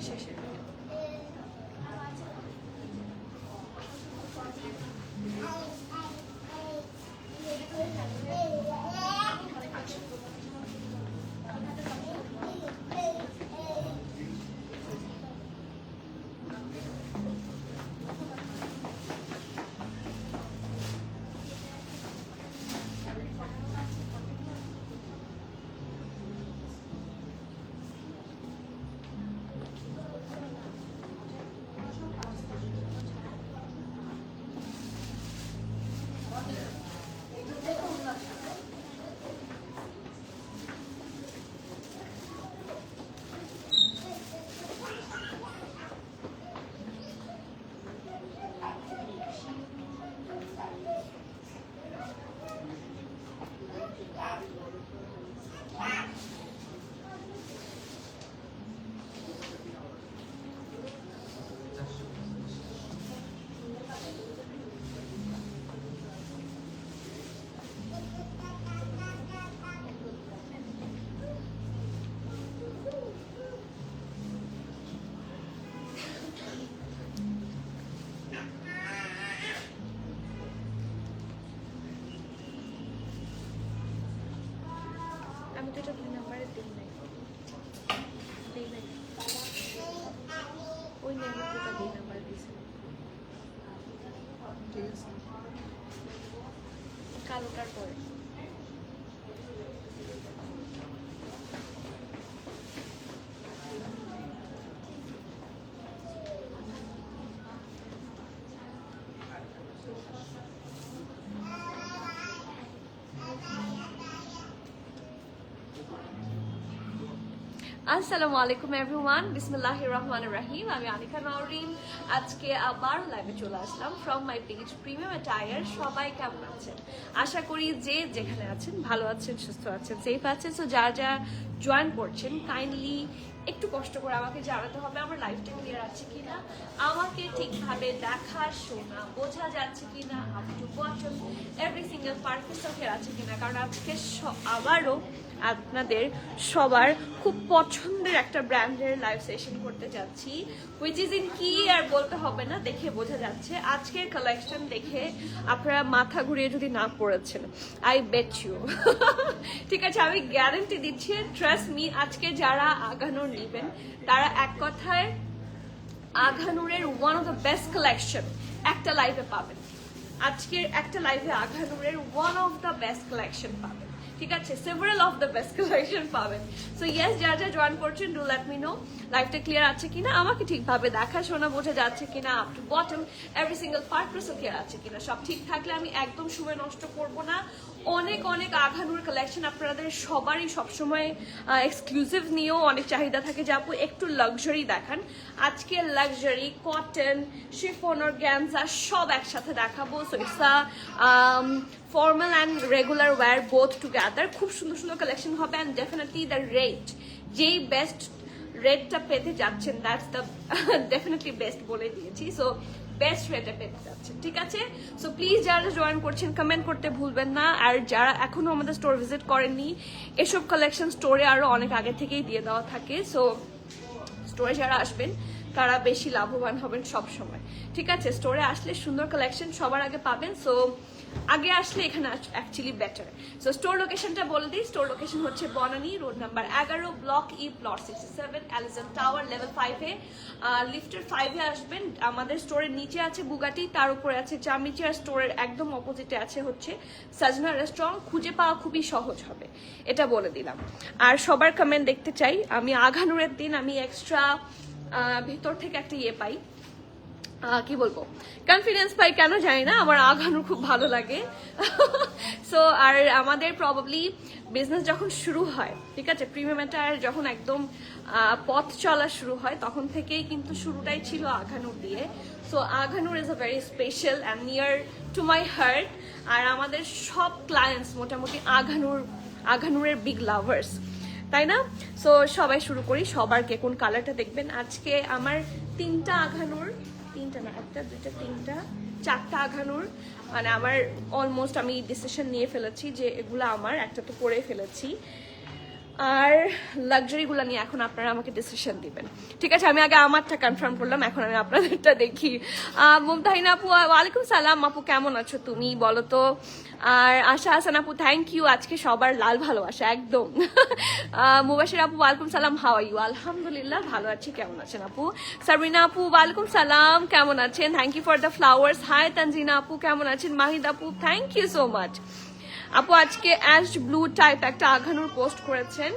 শেষের দিকে। আমি তো এটা 2 নাম্বারে দিই নাই, ওই নেগেটিভটা 2 নাম্বার দিয়েছে। ঠিক আছে, কালোটার পরে আসসালামু আলাইকুম এভরিওয়ান, বিসমিল্লাহির রহমানির রহিম। আমি আনিকা নওরিন, আজকে আবার লাইভে চলে আসলাম from my page premium attire. সবাই কেমন আছেন? আশা করি যে যেখানে আছেন ভালো আছেন, সুস্থ আছেন, সেফ আছেন। সো যারা যারা জয়েন করছেন কাইন্ডলি একটু কষ্ট করে আমাকে জানাতে হবে আমার লাইফটা ক্লিয়ার আছে কিনা, আমাকে ঠিকভাবে দেখা শোনা বোঝা যাচ্ছে কিনা, up to bottom every single part clear আছে কিনা। কারণ আজকে আবারও আপনাদের সবার খুব পছন্দের একটা ব্র্যান্ডের লাইভ সেশন করতে যাচ্ছি, হুইচ ইজ ইন কি আর বলতে হবে না, দেখে বোঝা যাচ্ছে। আজকের কালেকশন দেখে আপনারা মাথা ঘুরিয়ে যদি না পড়েছেন, আই বেট ইউ ঠিক আছে, আমি গ্যারান্টি দিচ্ছি, ট্রাস্ট মি। আজকে যারা আগানোর নেবেন তারা এক কথায় আগানুরের one of the best collection একটা লাইভে পাবেন। আজকের একটা লাইভে আগানুরের one of the best collection পাবেন, ঠিক আছে, several of the best collection পাবেন। সো ইয়েস, যারা যারা জয়েন করছেন ডু লেট মি নো লাইফটা ক্লিয়ার আছে কিনা, আমাকে ঠিকভাবে দেখা শোনা বোঝা যাচ্ছে কিনা, up to bottom every single part clear আছে কিনা। সব ঠিক থাকলে আমি একদম সময় নষ্ট করব না। অনেক অনেক আঘানুর কালেকশন আপনাদের সবারই সবসময় এক্সক্লুসিভ নিয়েও অনেক চাহিদা থাকে যে আপু একটু লাক্সারি দেখান। আজকে লাক্সারি, কটন, শিফন, অর্গানজা সব একসাথে দেখাবো। So it's formal and regular wire both together. খুব সুন্দর সুন্দর কালেকশন হবে অ্যান্ড ডেফিনেটলি দ্য রেট, যেই বেস্ট রেটটা পেতে যাচ্ছেন দ্যাটস দ্য ডেফিনেটলি বেস্ট বলে দিয়েছি। সো বেস্ট রেটে পেতে যাচ্ছেন, ঠিক আছে। সো প্লিজ যারা জয়েন করছেন কমেন্ট করতে ভুলবেন না। আর যারা এখনো আমাদের স্টোর ভিজিট করেননি, এসব কালেকশন স্টোরে আরো অনেক আগে থেকেই দিয়ে দেওয়া থাকে। সো স্টোরে যারা আসবেন তারা বেশি লাভবান হবেন সব সময়, ঠিক আছে। স্টোরে আসলে সুন্দর কালেকশন সবার আগে পাবেন। সো আগে আসলে এখানে অ্যাকচুয়ালি বেটার। সো স্টোর লোকেশনটা বলে দিই। স্টোর লোকেশন হচ্ছে Banani road number 11, block E, plot 67, Allison tower, level 5-এ। লিফটের 5-এ আসবেন। আমাদের স্টোরের নিচে আছে বুগাটি, তার উপরে আছে চামিচি, আর স্টোরের একদম অপোজিটে আছে হচ্ছে সাজনা রেস্টুরেন্ট। খুঁজে পাওয়া খুবই সহজ হবে, এটা বলে দিলাম। আর সবার কমেন্ট দেখতে চাই। আমি আঘানুরের দিন আমি এক্সট্রা ভিতর থেকে একটা ইয়ে পাই, কি বলবো, কনফিডেন্স পাই, কেন জানি না, আমার আগানো খুব ভালো লাগে। সো আর আমাদের প্রবাবলি বিজনেস যখন শুরু হয়, ঠিক আছে, প্রিমিয়াম অ্যাটায়ার যখন একদম পথ চলা শুরু হয় তখন থেকেই কিন্তু শুরুটাই ছিল আঘানুর দিয়ে। So Aghanoor is a very special and near to my heart. আর আমাদের সব ক্লায়েন্টস মোটামুটি আঘানুরের বিগ লাভার্স, তাই না। সো সবাই শুরু করি। সবার কে কোন কালারটা দেখবেন? আজকে আমার 3টা আঘানুর, 3টা না, 1টা 2টা 3টা 4টা আঘানুর, মানে আমার অলমোস্ট আমি ডিসিশন নিয়ে ফেলেছি যে এগুলো আমার, একটা তো পরে ফেলেছি। আর লাক্সারিগুলো নিয়ে এখন আপনারা আমাকে ডিসিশন দিবেন, ঠিক আছে? আমি আগে আমারটা কনফার্ম করলাম, এখন আমি আপনাদেরটা দেখি। মুমতাহিনা আপু ওয়ালাইকুম সালাম। আপু কেমন আছো তুমি বলো তো? আর আশা হাসান আপু থ্যাংক ইউ, আজকে সবার লাল ভালোবাসা একদম। মুবাশির আপু ওয়ালাইকুম সালাম, হাউ আর ইউ? আলহামদুলিল্লাহ ভালো আছি, কেমন আছেন আপু? সাবরিনা আপু ওয়ালাইকুম সালাম, কেমন আছেন? Thank you for the flowers. Hi Tanzina আপু কেমন আছেন? মাহিদ আপু থ্যাংক ইউ সো মাচ। আপু আজকে অ্যাশ ব্লু টাইপ একটা আঘানুর পোস্ট করেছেন,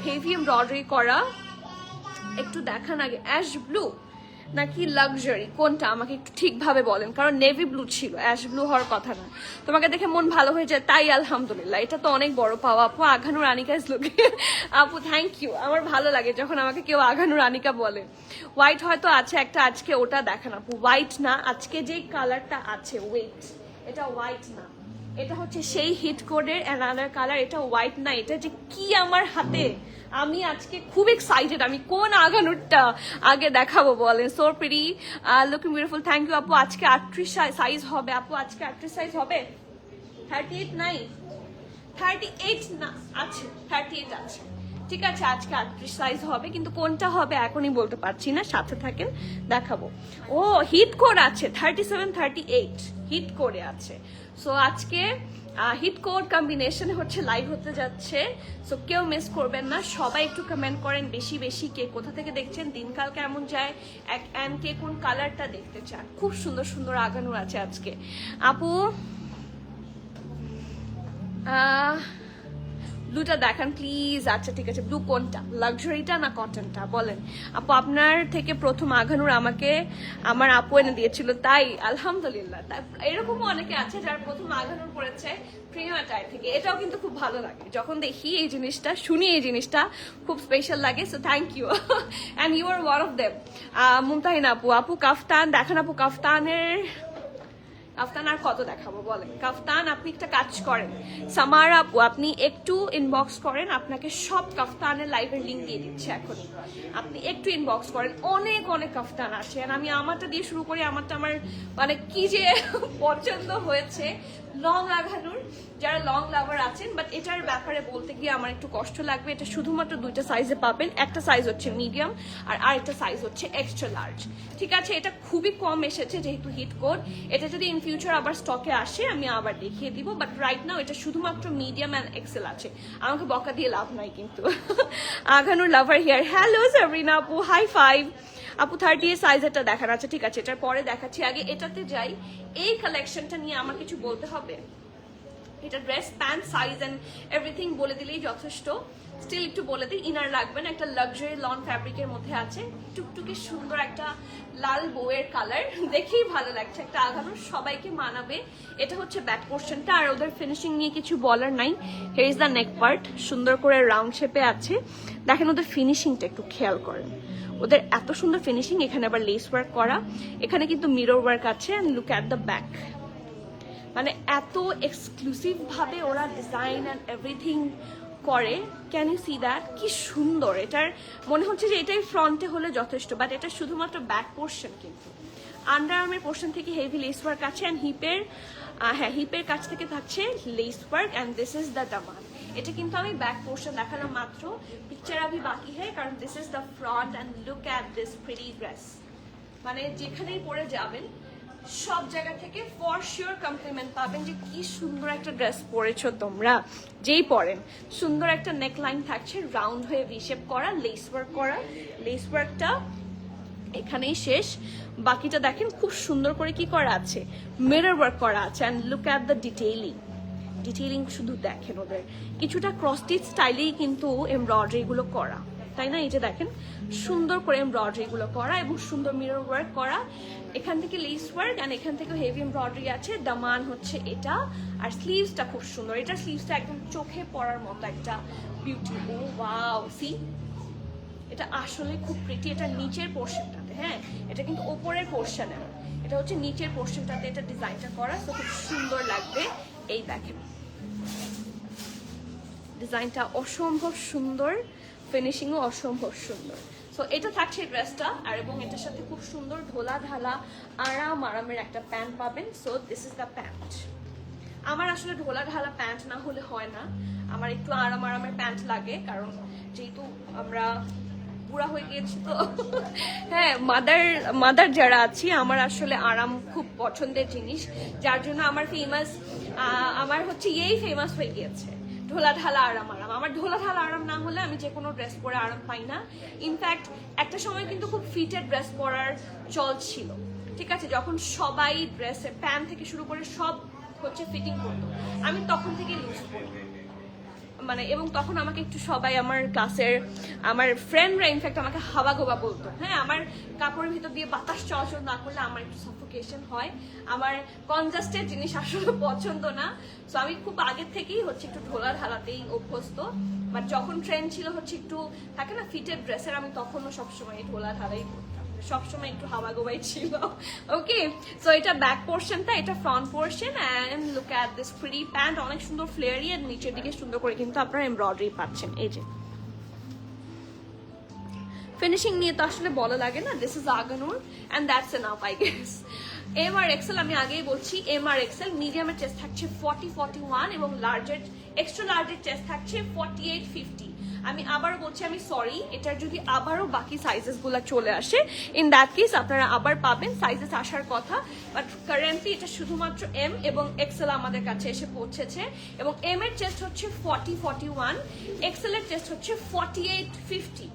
হেভি এমব্রয়ডারি করা, একটু দেখান আগে। অ্যাশ ব্লু নাকি লাক্সারি কোনটা আমাকে একটু ঠিকভাবে বলেন, কারণ নেভি ব্লু ছিল, অ্যাশ ব্লু হওয়ার কথা না। তোমাকে দেখে মন ভালো হয়ে যায় তাই আলহামদুলিল্লাহ, এটা তো অনেক বড় পাওয়া আপু। আঘানুর আনিকা ইজ লুকিং, আপু থ্যাংক ইউ। আমার ভালো লাগে যখন আমাকে কেউ আঘানুর আনিকা বলে। হোয়াইট হয়তো আছে একটা, আজকে ওটা দেখান আপু। হোয়াইট না, আজকে যে কালারটা আছে ওয়েট, এটা হোয়াইট না, এটা হচ্ছে সেই হিট কোডের অ্যানাদার কালার, এটা হোয়াইট না। এটা যে কি আমার হাতে, আমি আজকে খুব এক্সাইটেড, আমি কোন আগানুরটা আগে দেখাবো বলেন। So pretty, looking beautiful, thank you আপু। আজকে 38 সাইজ হবে আপু, আজকে 38 সাইজ হবে। 38 নাই, 38 না আছে, 38 আছে, ঠিক আছে। আজকে 38 সাইজ হবে, কিন্তু কোনটা হবে এখনই বলতে পারছি না, সাথে থাকেন দেখাবো। ও হিট কোড আছে 37, 38 হিট কোডে আছে। সো আজকে হিট কোড কম্বিনেশনে হচ্ছে লাইভ হতে যাচ্ছে, সো কেউ মিস করবেন না। সবাই একটু কমেন্ট করেন বেশি বেশি, কে কোথা থেকে দেখছেন, দিনকাল কেমন যায়, অ্যান্ড কে কোন কালারটা দেখতে চান। খুব সুন্দর সুন্দর আগানোর আছে আজকে আপু। ব্লুটা দেখান প্লিজ। আচ্ছা ঠিক আছে, ব্লু কোনটা, লাক্সারিটা না কটনটা বলেন আপু? আপনার থেকে প্রথম আঘানুর আমাকে আমার আপু এনে দিয়েছিল, তাই আলহামদুলিল্লাহ। এরকমও অনেকে আছে যার প্রথম আঘানুর পড়েছে প্রিমিয়াম অ্যাটায়ার থেকে, এটাও কিন্তু খুব ভালো লাগে যখন দেখি এই জিনিসটা, শুনি এই জিনিসটা খুব স্পেশাল লাগে। So thank you and you are one of them. Mumtahin আপু, আপু কাফতান দেখান আপু। কাফতানের কাফতান আর কত দেখাবো বলেন? কাফতান আপনি একটা কাজ করেন, সামার আপু আপনি একটু ইনবক্স করেন, আপনাকে সব কাফতানের লাইভের লিঙ্ক দিয়ে দিচ্ছে এখনই, আপনি একটু ইনবক্স করেন। অনেক অনেক কাফতান আছে, আর আমি আমারটা দিয়ে শুরু করি। আমারটা আমার মানে কি যে পছন্দ হয়েছে, লং আঘানুর, যারা লং লাভার আছেন। বাট এটার ব্যাপারে বলতে গিয়ে আমার একটু কষ্ট লাগবে। এটা শুধুমাত্র দুইটা সাইজে পাবেন, একটা সাইজ হচ্ছে মিডিয়াম আর আরেকটা সাইজ হচ্ছে এক্সট্রা লার্জ, ঠিক আছে? এটা খুবই কম এসেছে যেহেতু হিট কোড। এটা যদি ইন ফিউচার আবার স্টকে আসে আমি আবার দেখিয়ে দিব, বাট রাইট নাও এটা শুধুমাত্র মিডিয়াম অ্যান্ড এক্সেল আছে। আমাকে বকা দিয়ে লাভ নাই কিন্তু। আঘানুর লাভার হিয়ার। হ্যালো সাবরিনা আপু, হাই ফাইভ আপু। 38 সাইজেরটা দেখার আছে, ঠিক আছে এটার পরে দেখাচ্ছি। আগে এটাতে যাই, এই কালেকশনটা নিয়ে আমার কিছু বলতে হবে। এটা dress pant size and everything বলে দিলেই যথেষ্ট। স্টিল একটু বলে দিই, ইনার লাগবে না। একটা লাক্সারি লন ফ্যাব্রিকের মধ্যে আছে, টুকটুকি সুন্দর একটা লাল বউয়ের কালার, দেখেই ভালো লাগছে। একটা আঘানুর সবাইকে মানাবে। এটা হচ্ছে ব্যাক পোর্শনটা, আর ওদের ফিনিশিং নিয়ে কিছু বলার নাই। Here is the neck part, সুন্দর করে রাউন্ড শেপে আছে। দেখেন ওদের ফিনিশিংটা একটু খেয়াল করেন, ওদের এত সুন্দর ফিনিশিং। এখানে আবার লেস ওয়ার্ক করা, এখানে কিন্তু মিরর ওয়ার্ক আছে। And look at the back, মানে এত এক্সক্লুসিভ ভাবে ওরা ডিজাইন অ্যান্ড এভরিথিং করে। Can you see that? কি সুন্দর। এটার মনে হচ্ছে যে এটাই ফ্রন্টে হলে যথেষ্ট, বাট এটা শুধুমাত্র ব্যাক পোর্শন। কিন্তু আন্ডার আর্মের পোর্শন থেকে হেভি লেস ওয়ার্ক আছে, অ্যান্ড হিপের কাছ থেকে থাকছে less work, and this is the দামান। এটা কিন্তু আমি ব্যাক পোর্শন দেখালাম মাত্র, পিকচার আভি বাকি হয়, কারণ this is the front. And look at this pretty dress, মানে যেখানেই পরে যাবেন সব জায়গা থেকে ফর শিওর কমপ্লিমেন্ট পাবেন যে কি সুন্দর একটা ড্রেস পরেছো তোমরা। যেই পরেন সুন্দর একটা নেক লাইন থাকছে, রাউন্ড হয়ে ভিশেপ করা, লেস ওয়ার্ক করা। লেস ওয়ার্কটা এখানেই শেষ, বাকিটা দেখেন খুব সুন্দর করে কি করা আছে, মিরর ওয়ার্ক করা আছে। And look at the detailing শুধু দেখেন, ওদের কিছুটা ক্রস স্টিচ স্টাইলেই কিন্তু এমব্রয়ডারি গুলো করা, তাই না? এই যে দেখেন সুন্দর করে এমব্রয়ডারি গুলো করা এবং সুন্দর মিরর ওয়ার্ক করা। এখান থেকে লেস ওয়ার্ক অ্যান্ড এখান থেকে হেভি এমব্রয়ডারি আছে। দামান হচ্ছে এটা, আর স্লিভসটা খুব সুন্দর। এটা স্লিভসটা একদম চোখে পড়ার মতো একটা বিউটি। ও ওয়াও, সি এটা আসলে খুব প্রিটি। এটা নিচের পোর্শনটাতে, হ্যাঁ এটা কিন্তু ওপরের পোর্শনে না, এটা হচ্ছে নিচের পোর্শনটাতে এটা ডিজাইনটা করা। তো খুব সুন্দর লাগবে। এই দেখেন ডিজাইনটা অসম্ভব সুন্দর, ফিনিশিংও অসম্ভব সুন্দর। সো এটা থাকছে ড্রেসটা, আর এবং এটার সাথে খুব সুন্দর ঢোলা ঢালা আরামের একটা প্যান্ট পাবেন। So this is the pant. আমার আসলে ঢোলা ঢালা প্যান্ট না হলে হয় না, আমার একটু আরামের প্যান্ট লাগে, কারণ যেহেতু আমরা বুড়া হয়ে গিয়েছি তো হ্যাঁ, মাদার যারা আছি, আমার আসলে আরাম খুব পছন্দের জিনিস, যার জন্য আমার হচ্ছে ফেমাস হয়ে গিয়েছে ঢোলা ঢালা আরাম। আমার ঢোলা ঢালা আরাম না হলে আমি যে কোনো ড্রেস পরে আরাম পাই না। ইনফ্যাক্ট একটা সময় কিন্তু খুব ফিটেড ড্রেস পরার চল ছিল, ঠিক আছে, যখন সবাই ড্রেসের প্যান্ট থেকে শুরু করে সব হচ্ছে ফিটিং করতো, আমি তখন থেকে লুজ পরতাম, মানে, এবং তখন আমাকে একটু সবাই আমার ক্লাসের আমার ফ্রেন্ডরা ইনফ্যাক্ট আমাকে হাওয়া গোবা বলতো। হ্যাঁ, আমার কাপড়ের ভিতর দিয়ে বাতাস চলাচল না করলে আমার একটু সাফোকেশন হয়, আমার কনজাস্টেড জিনিস আসলে পছন্দ না। সো আমি খুব আগের থেকেই হচ্ছে একটু ঢোলা ঢালাতেই অভ্যস্ত, বাট যখন ট্রেন্ড ছিল হচ্ছে একটু থাকে না ফিটেড ড্রেসের, আমি তখনও সবসময় ঢোলা ঢালাই পরতাম, সবসময় একটু হাওয়া গোবাই ছিল। ওকে, সো এটা ব্যাক পোর্শনটা, এটা front portion, and look at this pretty pant, অনেক সুন্দর ফ্লেয়ারি, আর নিচের দিকে সুন্দর করে কিন্তু আপনারা এমব্রয়ডারি পাচ্ছেন। এই যে ফিনিশিং নিয়ে তো আসলে বলা লাগে না, this is Aghanoor and that's enough I guess. M আর এক্সেল আমি আগেই বলছি, এম আর এক্সেল মিডিয়ামের চেস্ট থাকছে 40-41 এবং এক্সট্রা লার্জের চেস্ট থাকছে 48-50। আমি আবারও বলছি, আমি সরি, এটার যদি আবারও বাকি সাইজেস গুলা চলে আসে, ইন দ্যাট কেস আপনারা আবার পাবেন, সাইজেস আসার কথা, বাট কারেন্টলি এটা শুধুমাত্র এম এবং এক্সেল আমাদের কাছে এসে পৌঁছেছে, এবং এম এর চেস্ট হচ্ছে 40-41, এক্সেল এর চেস্ট হচ্ছে 48-50।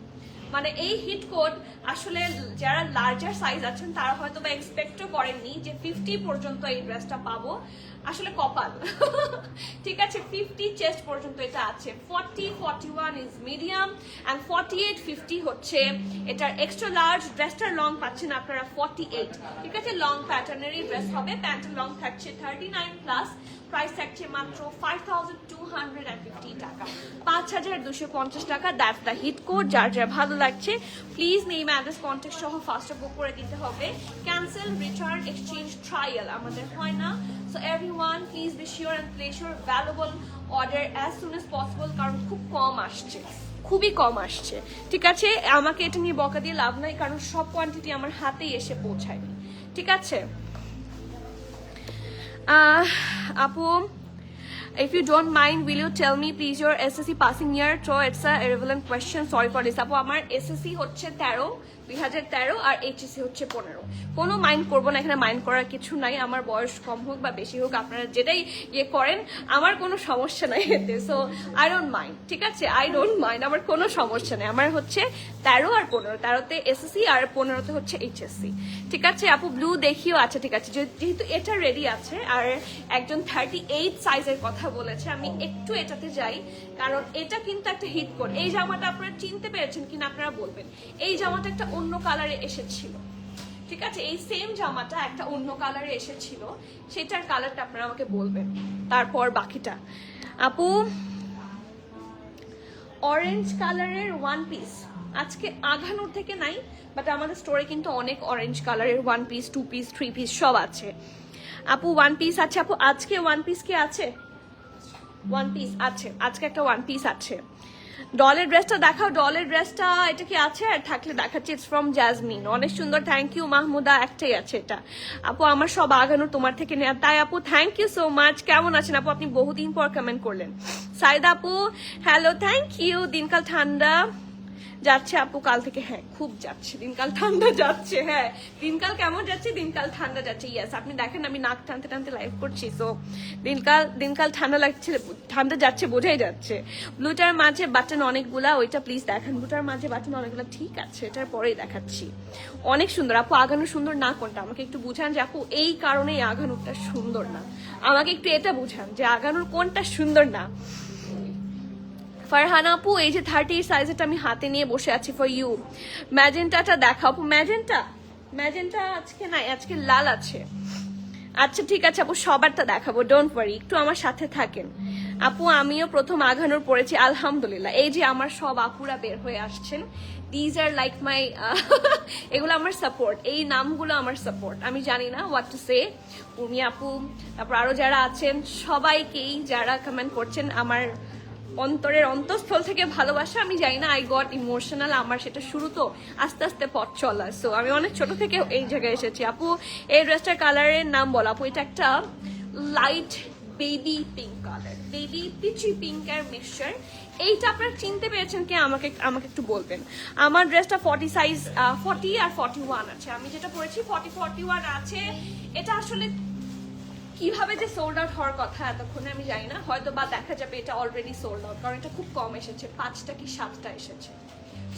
মানে এই হিট কোড আসলে যারা লার্জার সাইজ আছেন তারা হয়তো বা এক্সপেক্টও করেননি যে 50 পর্যন্ত এই ড্রেসটা পাবো, আসলে কপাল ঠিক আছে, 50 চেস্ট পর্যন্ত এটা আছে, 40-41 ইজ মিডিয়াম এন্ড 48-50 হচ্ছে এটার এক্সট্রা লার্জ। ড্রেসটার লং পাচ্ছেন আপনারা 48, ঠিক আছে, লং প্যাটার্নেরই ড্রেস হবে, প্যান্টের লং থাকছে 39+, প্রাইস থাকছে মাত্র 5250 টাকা, 5250 টাকা। That's the hit code. যার যার ভালো লাগছে প্লিজ নেম অ্যাড্রেস কন্ট্যাক্ট সহ ফার্স্টে বুক করে দিতে হবে। ক্যান্সেল, রিটার্ন, এক্সচেঞ্জ, ট্রায়াল আমাদের হয় না। So everyone please be sure and place your valuable order as soon as possible, কারণ খুব কম আসছে, খুবই কম আসছে, ঠিক আছে। আমাকে এটা নিয়ে বকা দিয়ে লাভ নাই, কারণ সব কোয়ান্টিটি আমার হাতেই এসে পৌঁছায়নি, ঠিক আছে। আপু, if you don't mind, will you tell me please your SSC passing year? So it's a irrelevant question, sorry for this. আপু, আমার SSC হচ্ছে 2013 আর HSC হচ্ছে 15। কোনো মাইন্ড করবো না, এখানে মাইন্ড করার কিছু নাই, আমার বয়স কম হোক বা বেশি হোক, আপনারা যেটাই করেন আমার কোনো সমস্যা নাই এতে। সো আই ডোন্ট মাইন্ড, ঠিক আছে, আই ডোন্ট মাইন্ড, আমার কোনো সমস্যা নেই। আমার হচ্ছে 13 আর 15, 13তে SSC আর 15তে হচ্ছে HSC, ঠিক আছে। আপু ব্লু দেখিও, আচ্ছা ঠিক আছে, যেহেতু এটা রেডি আছে আর একজন 38 সাইজের কথা বলেছে, আমি একটু এটাতে যাই, কারণ এটা কিন্তু একটা হিট কোড। এই জামাটা আপনারা চিনতে পেরেছেন কিনা আপনারা বলবেন। এই জামাটা একটা অন্য কালারে এসেছিল, ঠিক আছে, এই সেম জামাটা একটা অন্য কালারে এসেছিল, সেটার কালারটা আপনারা আমাকে বলবেন, তারপর বাকিটা। আপু, অরেঞ্জ কালারের ওয়ান পিস আজকে আঘানোর থেকে নাই, বাট আমাদের স্টোরে কিন্তু অনেক অরেঞ্জ কালারের ওয়ান পিস, 2 পিস, 3 পিস সব আছে। আপু ওয়ান পিস আছে, আপু আজকে ওয়ান পিস কি আছে? ওয়ান পিস আছে, আজকে একটা ওয়ান পিস আছে। ডলের ড্রেসটা দেখাও, ডলের ড্রেসটা এটা কি আছে? আর থাকলে দেখাচ্ছি, ইটস ফ্রম জাজমিন, অনেক সুন্দর, থ্যাংক ইউ মাহমুদা, একটাই আছে এটা। আপু আমার সব আগানো তোমার থেকে নেওয়া, তাই আপু থ্যাংক ইউ সো মাচ। কেমন আছেন আপু? আপনি বহুদিন পর কমেন্ট করলেন। সাইদা আপু হ্যালো, থ্যাংক ইউ। দিনকাল ঠান্ডা যাচ্ছে আপু কাল থেকে, হ্যাঁ খুব যাচ্ছে, দিনকাল ঠান্ডা যাচ্ছে, হ্যাঁ দিনকাল কেমন যাচ্ছে? দিনকাল ঠান্ডা যাচ্ছে, ইয়েস। আপনি দেখেন আমি নাক টানতে টানতে লাইভ করছি, সো দিনকাল ঠান্ডা লাগছে, ঠান্ডা যাচ্ছে, বোঝাই যাচ্ছে। ব্লুটার মাঝে বাটন অনেকগুলা, ওইটা প্লিজ দেখান। ব্লুটার মাঝে বাটন অনেকগুলা, ঠিক আছে, এটার পরেই দেখাচ্ছি। অনেক সুন্দর আপু, আগানো সুন্দর না কোনটা আমাকে একটু বুঝান, যে আপু এই কারণেই আগানোটা সুন্দর না, আমাকে একটু এটা বুঝান যে আগানোর কোনটা সুন্দর না। ফারহানা আপু, এই যে 30 সাইজেরটা আমি হাতে নিয়ে বসে আছি ফর ইউ। ম্যাজেন্টাটা দেখাও আপু, ম্যাজেন্টা আজকে নাই, আজকে লাল আছে। আচ্ছা ঠিক আছে আপু, সবারটা দেখাবো, ডোন্ট ওয়ারি, একটু আমার সাথে থাকেন। আপু আমিও প্রথম আঘানোর পড়েছি, আলহামদুলিল্লাহ। এই যে আমার সব আপুরা বের হয়ে আসছেন, দিজ আর লাইক মাই এগুলো আমার সাপোর্ট, এই নামগুলো আমার সাপোর্ট। আমি জানি না হোয়াট টু সে। উর্মি আপু, তারপর আরো যারা আছেন সবাইকেই, যারা কমেন্ট করছেন, আমার অন্তরের অন্তঃস্থল থেকে ভালোবাসা। আমি জানি না, আই গট ইমোশনাল, আমার সেটা শুরু তো আস্তে আস্তে পথ চলা। সো আমি অনেক ছোট থেকে এই জায়গায় এসেছি। আপু এই ড্রেসটার কালারের নাম বল। আপু এটা একটা light baby pink colour, baby peachy পিঙ্কের মিক্সচার। এইটা আপনারা চিনতে পেরেছেন কি আমাকে আমাকে একটু বলবেন। আমার ড্রেসটা 40 সাইজ, 40 আর 41 আছে, আমি যেটা পরেছি 40-41 আছে। এটা আসলে কিভাবে যে সোল্ড আউট হওয়ার কথা এতক্ষণে আমি জানি না, হয়তো বা দেখা যাবে এটা অলরেডি সোল্ড আউট, কারণ এটা খুব কম এসেছে, 5টা কি 7টা এসেছে।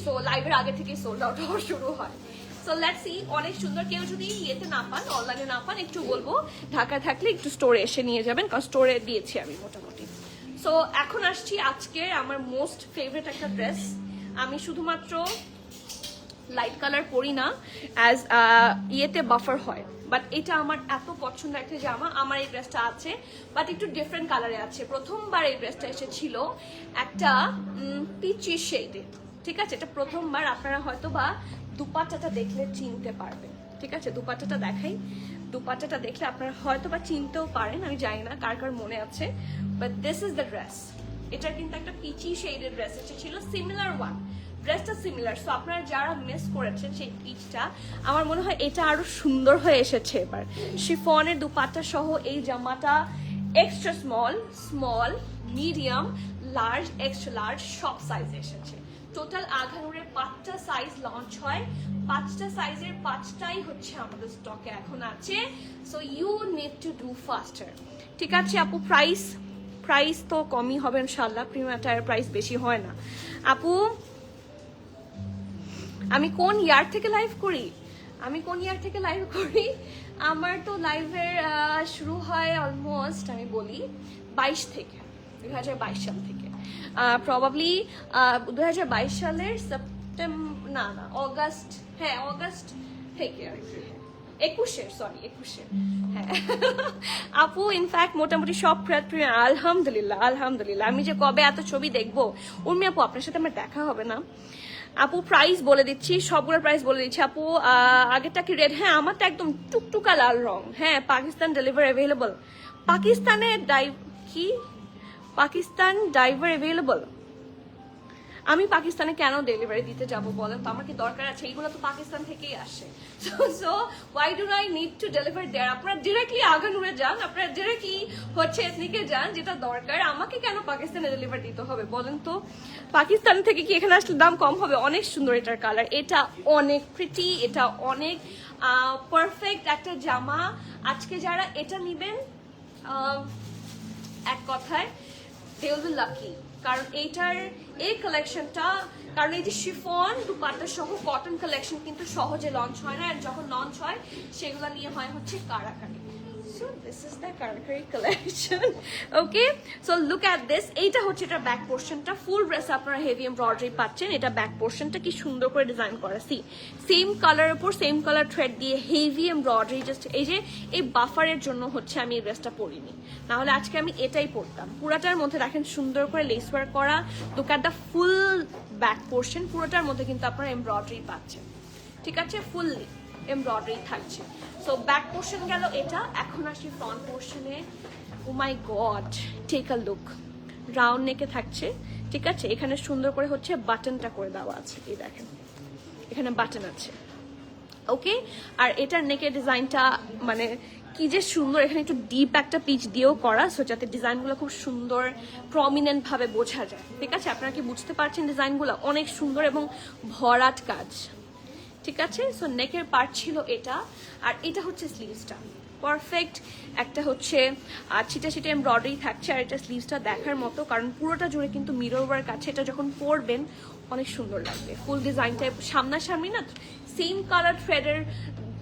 সো লাইভের আগে থেকে সোল্ড আউট হওয়া শুরু হয়। সো লেটস সি, অনেক সুন্দর। কেউ যদি ইয়েতে না পান, অনলাইনে না পান, একটু বলবো ঢাকা থাকলে একটু স্টোরে এসে নিয়ে যাবেন, কারণ স্টোরে দিয়েছি আমি মোটামুটি। সো এখন আসছি আজকে আমার মোস্ট ফেভারিট একটা ড্রেস। আমি শুধুমাত্র লাইট কালার পরি না, অ্যাজ ইয়েতে বাফার হয়, বাট এটা আমার এত পছন্দের একটা জামা। আমার এই ড্রেসটা আছে, বাট একটু ডিফারেন্ট কালারে আছে। প্রথমবার এই ড্রেসটা এসেছিল একটা পিচি শেডে, ঠিক আছে? এটা প্রথমবার। আপনারা হয়তো বা দুপাট্টাটা দেখলে চিনতে পারবেন, ঠিক আছে? দুপাট্টাটা দেখাই, দুপাট্টাটা দেখলে আপনারা হয়তো বা চিনতেও পারেন, আমি জানি না কার কার মনে আছে, but this is the dress. এটা কিন্তু একটা পিচি শেডের ড্রেস এসেছিল, সিমিলার ওয়ান, ড্রেসটা সিমিলার। সো আপনারা যারা মিস করেছেন সেই পিচটা, আমার মনে হয় এটা আরো সুন্দর হয়ে এসেছে এবার। শিফনের দুপাট্টা সহ এই জামাটা extra small, small, medium, large, extra large সব সাইজে এসেছে। টোটাল আঘানুরের 5টা সাইজ লঞ্চ হয়, 5টা সাইজের 5টাই হচ্ছে আমাদের স্টকে এখন আছে। So you need to do faster, ঠিক আছে আপু? প্রাইস তো কমই হবে ইনশাআল্লাহ, প্রিমিয়াম অ্যাটায়ার প্রাইস বেশি হয় না আপু। আমি কোন ইয়ার থেকে লাইভ করি? আমার তো লাইভের শুরু হয় অলমোস্ট, আমি বলি 22 থেকে, 2022 সাল থেকে। প্রবাবলি 2022 সালের সেপ্টেম্বর, না অগাস্ট, হ্যাঁ অগাস্ট থেকে আর কি, 21 হ্যাঁ আপু। ইনফ্যাক্ট মোটামুটি সব আলহামদুলিল্লাহ। আমি যে কবে এত ছবি দেখবো উর্মি আপু, আপনার সাথে আমার দেখা হবে না আপু? প্রাইস বলে দিচ্ছি, সবগুলোর প্রাইস বলে দিচ্ছি আপু। আগেরটা কি রেড? হ্যাঁ, আমারটা একদম টুকটুকা লাল রং। হ্যাঁ, Pakistan deliver available. Pakistan driver available. আমি পাকিস্তানে কেন ডেলিভারি দিতে যাব বলেন তো? আমার কি দরকার আছে? এইগুলো তো পাকিস্তান থেকেই আসে। So why do I need to deliver there? আপনারা ডিরেক্টলি আগানুরে যান, আপনারা ডিরেক্টলি হচ্ছে এথনিকে যান, যেটা দরকার। আমাকে কেন পাকিস্তানে ডেলিভার দিতে হবে বলেন তো? পাকিস্তান থেকে কি এখানে আসলে দাম কম হবে? অনেক সুন্দর এটার কালার, এটা অনেক প্রিটি, এটা অনেক পারফেক্ট একটা জামা। আজকে যারা এটা নিবেন, এক কথায় they will be lucky, কারণ এইটার এই কালেকশনটা, কারণ এই যে শিফন দুপাট্টা সহ কটন কালেকশন কিন্তু সহজে লঞ্চ হয় না, আর যখন লঞ্চ হয় সেগুলো নিয়ে হয় হচ্ছে কারাকারি। So this is the Karakari collection. Okay, so look at this. এইটা হচ্ছে এটা ব্যাক পোরশনটা। ফুল ড্রেস আপনারা হেভি এমব্রয়ডারি পাচ্ছেন। এটা ব্যাক পোরশনটা কি সুন্দর করে ডিজাইন করা, সি সেম কালার উপর সেম কালার থ্রেড দিয়ে হেভি এমব্রয়ডারি। জাস্ট এই যে এই বাফারের জন্য হচ্ছে আমি এই ড্রেসটা পরিনি, না হলে আজকে আমি এটাই পরতাম। পুরাটার মধ্যে দেখেন সুন্দর করে লেস ওয়ার্ক করা। Look at the full back portion, পুরোটার মধ্যে কিন্তু আপনারা এমব্রয়ডারি পাচ্ছেন, ঠিক আছে? ফুললি এমব্রয়ডারি থাকছে। সো ব্যাক পোর্শন গেল এটা। এখন আসি ফ্রন্ট পোর্শনে। Oh my god, take a look. Round নেকে থাকছে, ঠিক আছে? এখানে সুন্দর করে হচ্ছে বাটনটা করে দেওয়া আছে, এই দেখেন এখানে বাটন আছে, ওকে? আর এটার নেকের ডিজাইনটা মানে কি যে সুন্দর, এখানে একটু ডিপ একটা পিচ দিয়েও করা, সো যাতে ডিজাইনগুলো খুব সুন্দর প্রমিনেন্ট ভাবে বোঝা যায়, ঠিক আছে? আপনারা কি বুঝতে পারছেন? ডিজাইনগুলো অনেক সুন্দর এবং ভরাট কাজ, ঠিক আছে? সো নেকের পার্ট ছিল এটা, আর এটা হচ্ছে স্লিভসটা। পারফেক্ট একটা হচ্ছে ছিটা ছিটা এমব্রয়ডারি থাকছে, আর এটা স্লিভসটা দেখার মতো, কারণ পুরোটা জুড়ে কিন্তু মিরর ওয়ার্ক আছে। এটা যখন পরবেন অনেক সুন্দর লাগবে। ফুল ডিজাইনটা সামনাসামনি না, সেম কালার থ্রেডের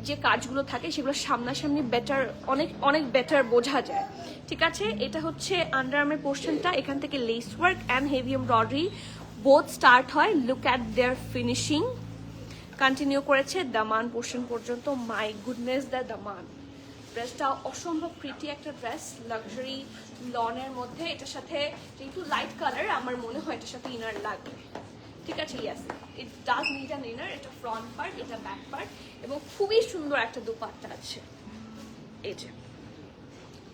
যে কাজগুলো থাকে সেগুলো সামনাসামনি বেটার, অনেক অনেক বেটার বোঝা যায়, ঠিক আছে? এটা হচ্ছে আন্ডারআর্মের পোর্শনটা। এখান থেকে lace work and heavy embroidery both start হয়। Look at their finishing. Continue করেছে দামান পোর্শন পর্যন্ত। মাই গুডনেস, দ্য দামান। ড্রেসটা অসম্ভব প্রিটি একটা ড্রেস, লাক্সারি লনের মধ্যে। এটার সাথে যেহেতু লাইট কালার, আমার মনে হয় এটার সাথে ইনার লাগবে, ঠিক আছে? Yes, it does need an inner. এটা ফ্রন্ট পার্ট, এটা ব্যাক পার্ট, এবং খুবই সুন্দর একটা দুপাট্টা আছে, এই যে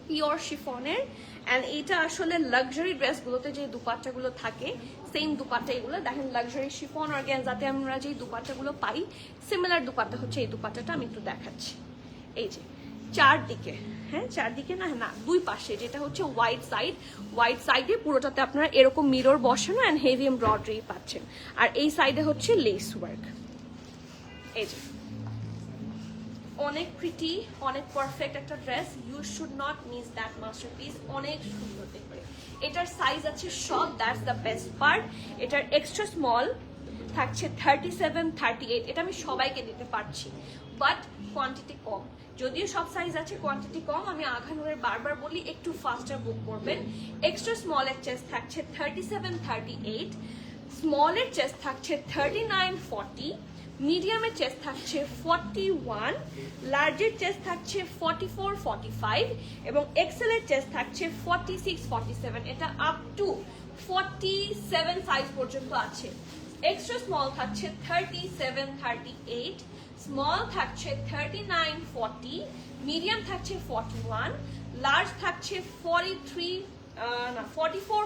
পিওর শিফনের। অ্যান্ড এইটা আসলে লাক্সারি ড্রেসগুলোতে যে দুপাট্টাগুলো থাকে, সেম দুপাট্টা এগুলো দেখেন। লাক্সারি শিফন অর্গানজাতে আমরা যে দুপাট্টাগুলো পাই, সিমিলার দুপাট্টা হচ্ছে এই দুপাট্টাটা। আমি একটু দেখাচ্ছি, এই যে চারদিকে, হ্যাঁ চারদিকে না না দুই পাশে, যেটা হচ্ছে হোয়াইট সাইডে পুরোটাতে আপনারা এরকম মিরর বসানো অ্যান্ড হেভি এমব্রয়ডারি পাচ্ছেন, আর এই সাইডে হচ্ছে লেস ওয়ার্ক। এই যে অনেক প্রিটি, অনেক পারফেক্ট একটা dress, you should not miss that masterpiece, অনেক সুন্দর দেখবে। এটার সাইজ আছে সব, দ্যাটস দ্য বেস্ট পার্ট। এটার এক্সট্রা স্মল থাকছে 37, 38, এটা আমি সবাইকে দিতে পারছি, বাট কোয়ান্টিটি কম। যদিও সব সাইজ আছে, কোয়ান্টিটি কম। আমি আঘানুরের বারবার বলি একটু ফাস্টার বুক করবেন। এক্সট্রা স্মলের চেস্ট থাকছে 37, 38, স্মলের চেস্ট থাকছে 39, 40, মিডিয়ামের চেস্ট থাকছে 41, লার্জের চেস্ট থাকছে 44, 45 এবং এক্সেলের চেস্ট থাকছে 46, 47। এটা আপ টু 47 সাইজ পর্যন্ত আছে। এক্সট্রা স্মল থাকছে 37, 38, স্মল থাকছে 39, 40, মিডিয়াম থাকছে 41, লার্জ থাকছে 44,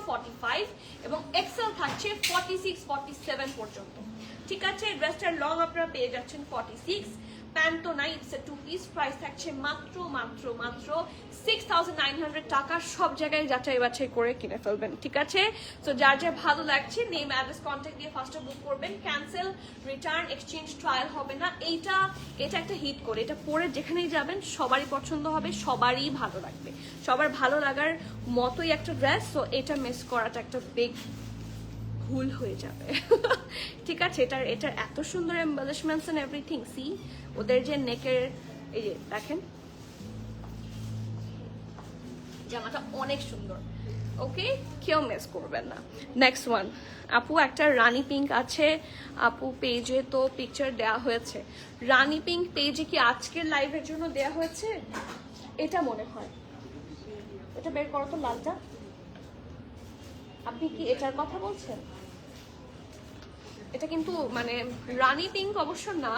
45 এবং এক্সেল থাকছে 46, 47 পর্যন্ত। ঠিক আছে, ড্রেসটার লং আপনারা পেয়ে যাচ্ছেন 46, প্যান্ট তো নাই, ইটস এ 2 পিস। প্রাইস থাকছে মাত্র 6900 টাকা। সব জায়গায় যাচাই বাছাই করে কিনে ফেলবেন, ঠিক আছে? তো যার যা ভালো লাগছে নেম, অ্যাড্রেস, কন্ট্যাক্ট দিয়ে ফার্স্টে বুক করবেন। ক্যান্সেল, রিটার্ন, এক্সচেঞ্জ, ট্রায়াল হবে না। এটা একটা হিট করে, এটা পরে যেখানেই যাবেন সবারই পছন্দ হবে, সবারই ভালো লাগবে, সবার ভালো লাগার মতোই একটা ড্রেস। তো এটা মিস করাটা একটা বিগ ভুল হয়ে যাবে। ঠিক আছে, এটার এত সুন্দর এমবেলিশমেন্টস এন্ড এভরিথিং। সি ওদের যে নেকের, এই যে দেখেন জামাটা অনেক সুন্দর। ওকে, কেউ মিস করবেন না। নেক্সট ওয়ান, আপু একটা রানী পিঙ্ক আছে, আপু পেজে তো পিকচার দেওয়া হয়েছে। রানী পিঙ্ক পেজে কি আজকের লাইভের জন্য দেওয়া হয়েছে? এটা মনে হয়, এটা বের করো তো লালটা। আপনি কি এটার কথা বলছেন? এটা কিন্তু মানে রানী পিঙ্ক অবশ্য না,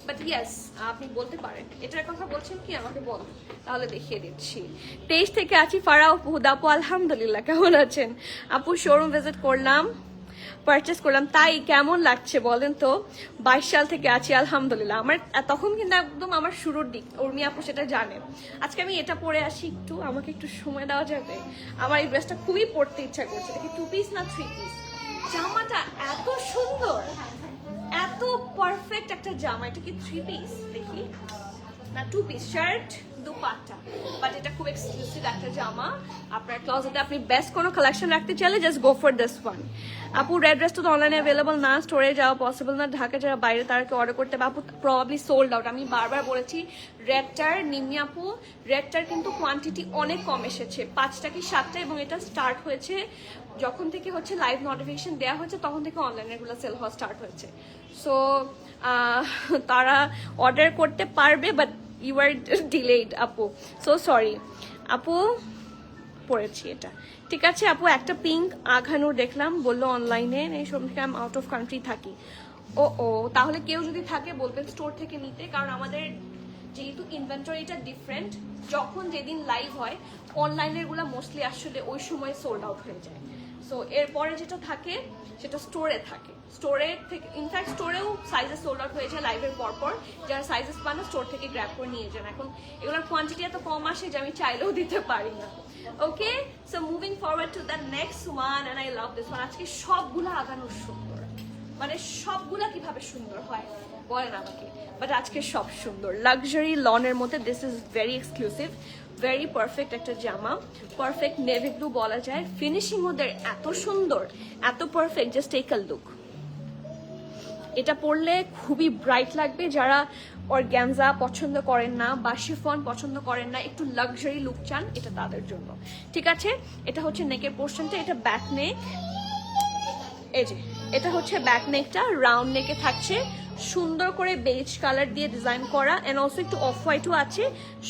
বাট ইয়েস আপনি বলতে পারেন এটার কথা বলছেন কি, আমাকে বল, তাহলে দেখিয়ে দিচ্ছি। 23 থেকে আছি ফারাও হুদা আপু, আলহামদুলিল্লাহ। কেমন আছেন আপু? শোরুম ভিজিট করলাম, পারচেস করলাম, তাই কেমন লাগছে বলেন তো? 22 সাল থেকে আছি, আলহামদুলিল্লাহ। আমার তখন কিন্তু একদম আমার শুরুর দিক, উর্মি আপু সেটা জানে। আজকে আমি এটা পরে আসি, একটু আমাকে একটু সময় দেওয়া যাবে? আমার এই ড্রেসটা খুবই পরতে ইচ্ছা করছে। দেখি 2 পিস না 3 পিস, জামাটা এত সুন্দর, এত পারফেক্ট একটা জামা। এটা কি 3 পিস? দেখি না, 2 পিস, শার্ট দুপাট্টা, বাট এটা খুব এক্সক্লুসিভ একটা জামা। আপনার ক্লোজেটে আপনি বেস্ট কোনো কালেকশন রাখতে চাইলে just go for this one. আপু রেড ড্রেস তো অনলাইনে অ্যাভেলেবল না, স্টোরে যাওয়া পসিবল না, ঢাকা যারা বাইরে তারাকে অর্ডার করতে হবে। আপু প্রবাবলি সোল্ড আউট। আমি বারবার বলেছি রেডটার, নিমি আপু রেডটার কিন্তু কোয়ান্টিটি অনেক কম এসেছে, 5টা কি 7টা, এবং এটা স্টার্ট হয়েছে যখন থেকে হচ্ছে লাইভ নোটিফিকেশন দেওয়া হয়েছে, তখন থেকে অনলাইনেরগুলো সেল হওয়া স্টার্ট হয়েছে। সো তারা অর্ডার করতে পারবে, বাট ইউ আর ডিলেড আপু, সো সরি আপু। পড়েছি এটা, ঠিক আছে আপু। একটা পিঙ্ক আঘানুর দেখলাম, বললো অনলাইনে এই সব থেকে আমি আউট অফ কান্ট্রি থাকি। ও তাহলে কেউ যদি থাকে বলবেন স্টোর থেকে নিতে, কারণ আমাদের যেহেতু ইনভেন্টরিটা ডিফারেন্ট, যখন যেদিন লাইভ হয় অনলাইনের গুলা মোস্টলি আসলে ওই সময় সোল্ড আউট হয়ে যায়। সো এরপরে যেটা থাকে সেটা স্টোরে থাকে, স্টোরে থেকে ইনফ্যাক্ট স্টোরেও সাইজেস সোল্ড আউট হয়ে যায় লাইভের পরপর। যারা সাইজেস পান না স্টোর থেকে গ্র্যাব করে নিয়ে যান। এখন এগুলোর কোয়ান্টিটি এত কম আসে যে আমি চাইলেও দিতে পারি না। Okay, so moving forward to the next one, and I love this one. আজকে সবগুলা আগানোর সুন্দর, মানে সবগুলা কিভাবে সুন্দর হয় বলেন আমাকে, বাট আজকে সব সুন্দর। লাক্সারি লনের মধ্যে, this is very exclusive, very perfect একটা জামা, পারফেক্ট নেভি ব্লু বলা যায়। ফিনিশিং ওদের এত সুন্দর, এত perfect, just take a look. এটা পরলে খুবই ব্রাইট লাগবে। যারা অর্গ্যানজা পছন্দ করেন না বা শিফন পছন্দ করেন না, একটু লাক্সারি লুক চান, এটা তাদের জন্য, ঠিক আছে? এটা হচ্ছে নেকের পোর্শনটা, এটা ব্যাক নেক। এই যে এটা হচ্ছে ব্যাক নেকটা, রাউন্ড নেকে থাকছে, সুন্দর করে বেজ কালার দিয়ে ডিজাইন করা, এন্ড অলসো একটু অফ হোয়াইটও আছে,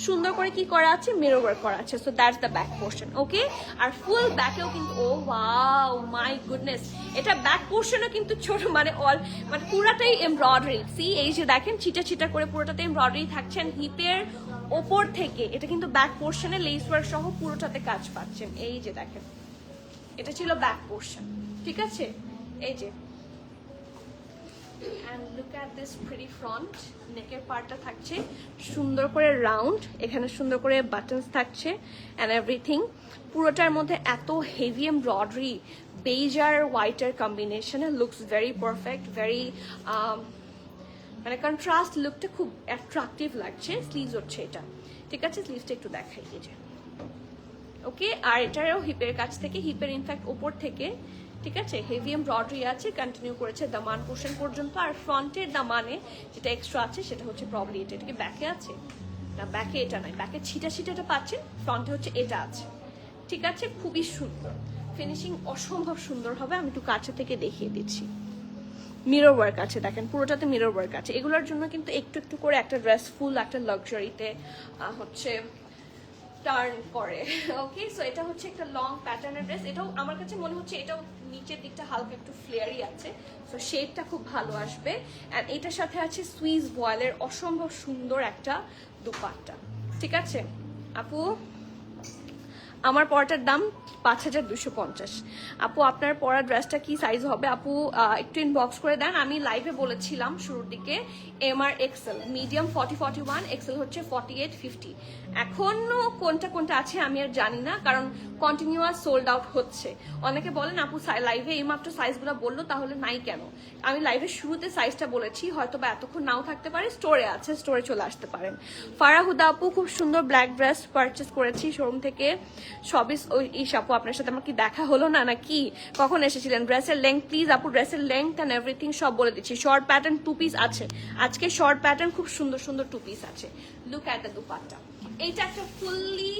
সুন্দর করে কি করা আছে, মিরর ওয়ার্ক করা আছে। So that's the back portion. Okay, আর ফুল ব্যাকেও কিন্তু, ও ওয়াও মাই গুডনেস, এটা ব্যাক পোর্শনও কিন্তু ছোট, মানে মানে পুরাটাই এমব্রয়ডারি। সি এই যে দেখেন চিটা চিটা করে পুরোটাতে এমব্রয়ডারি থাকছেন। হিপের ওপর থেকে এটা কিন্তু ব্যাক পোর্শনে লেস ওয়ার্ক সহ পুরোটাতে কাজ পাচ্ছেন। এই যে দেখেন, এটা ছিল ব্যাক পোর্শন, ঠিক আছে? এই যে and look at this pretty front. নেকের পার্টটা থাকছে সুন্দর করে রাউন্ড, এখানে সুন্দর করে বাটনস থাকছে অ্যান্ড এভরিথিং। পুরোটার মধ্যে এত হেভি এমব্রয়ডারি, বেজ আর হোয়াইটের কম্বিনেশনে লুকস ভেরি পারফেক্ট, ভেরি মানে কন্ট্রাস্ট লুকটা খুব অ্যাট্রাকটিভ লাগছে। স্লিভস হচ্ছে এটা, ঠিক আছে? স্লিভসটা একটু দেখাই এই যে, ওকে। আর এটারও হিপের কাছ থেকে, হিপের ইনফ্যাক্ট ওপর থেকে, ঠিক আছে, হেভি এমব্রয়ডারি আছে, কন্টিনিউ করেছে দামান পোর্শন পর্যন্ত। আর ফ্রন্টের দামানে যেটা এক্সট্রা আছে সেটা হচ্ছে প্রবলি এটা কি ব্যাকে আছে না, ব্যাকে এটা নাই, ব্যাকে ছিটা ছিটাটা পাচ্ছেন, ফ্রন্টে হচ্ছে এটা আছে, ঠিক আছে? খুবই সুন্দর ফিনিশিং, অসম্ভব সুন্দর হবে। আমি একটু কাছে থেকে দেখিয়ে দিচ্ছি। মিরর ওয়ার্ক আছে, দেখেন পুরোটাতে মিরর ওয়ার্ক আছে। এগুলোর জন্য কিন্তু একটু একটু করে একটা ড্রেস ফুল একটা লাক্সারিতে হচ্ছে টার্ন করে, ওকে। সো এটা হচ্ছে একটা লং প্যাটার্নের ড্রেস। এটাও আমার কাছে মনে হচ্ছে এটাও নিচের দিকটা হালকা একটু ফ্লেয়ারি আছে, সো শেডটা খুব ভালো আসবে। অ্যান্ড এটার সাথে আছে সুইস ভয়েলের অসম্ভব সুন্দর একটা দুপাট্টা, ঠিক আছে? আপু আমার পরাটার দাম 5250। আপু আপনার পরা ড্রেসটা কি সাইজ হবে? আপু একটু ইনবক্স করে দেন। আমি লাইভে বলেছিলাম শুরুর দিকে এম আর এক্সেল, মিডিয়াম 40-41, এক্সেল হচ্ছে 48-50। এখনো কোনটা কোনটা আছে আমি আর জানি না, কারণ কন্টিনিউয়াস সোল্ড আউট হচ্ছে। অনেকে বলেন আপু লাইভে এই মাত্র সাইজগুলো বললো, তাহলে নাই কেন? আমি লাইভের শুরুতে সাইজটা বলেছি, হয়তো বা এতক্ষণ নাও থাকতে পারে, স্টোরে আছে, স্টোরে চলে আসতে পারেন। ফারাহুদা আপু খুব সুন্দর ব্ল্যাক ড্রেস পারচেস করেছি শোরুম থেকে, সবই ইস। আপু আপনার সাথে আমার কি দেখা হলো না নাকি? কখন এসেছিলেন? ড্রেসের লেংথ প্লিজ আপু, ড্রেসের লেংথ অ্যান্ড এভরিথিং সব বলে দিচ্ছি। শর্ট প্যাটার্ন 2 পিস আছে আজকে, শর্ট প্যাটার্ন খুব সুন্দর সুন্দর 2 পিস আছে। লুক অ্যাট দ্য দুপাট্টা, এইটা একটা fully,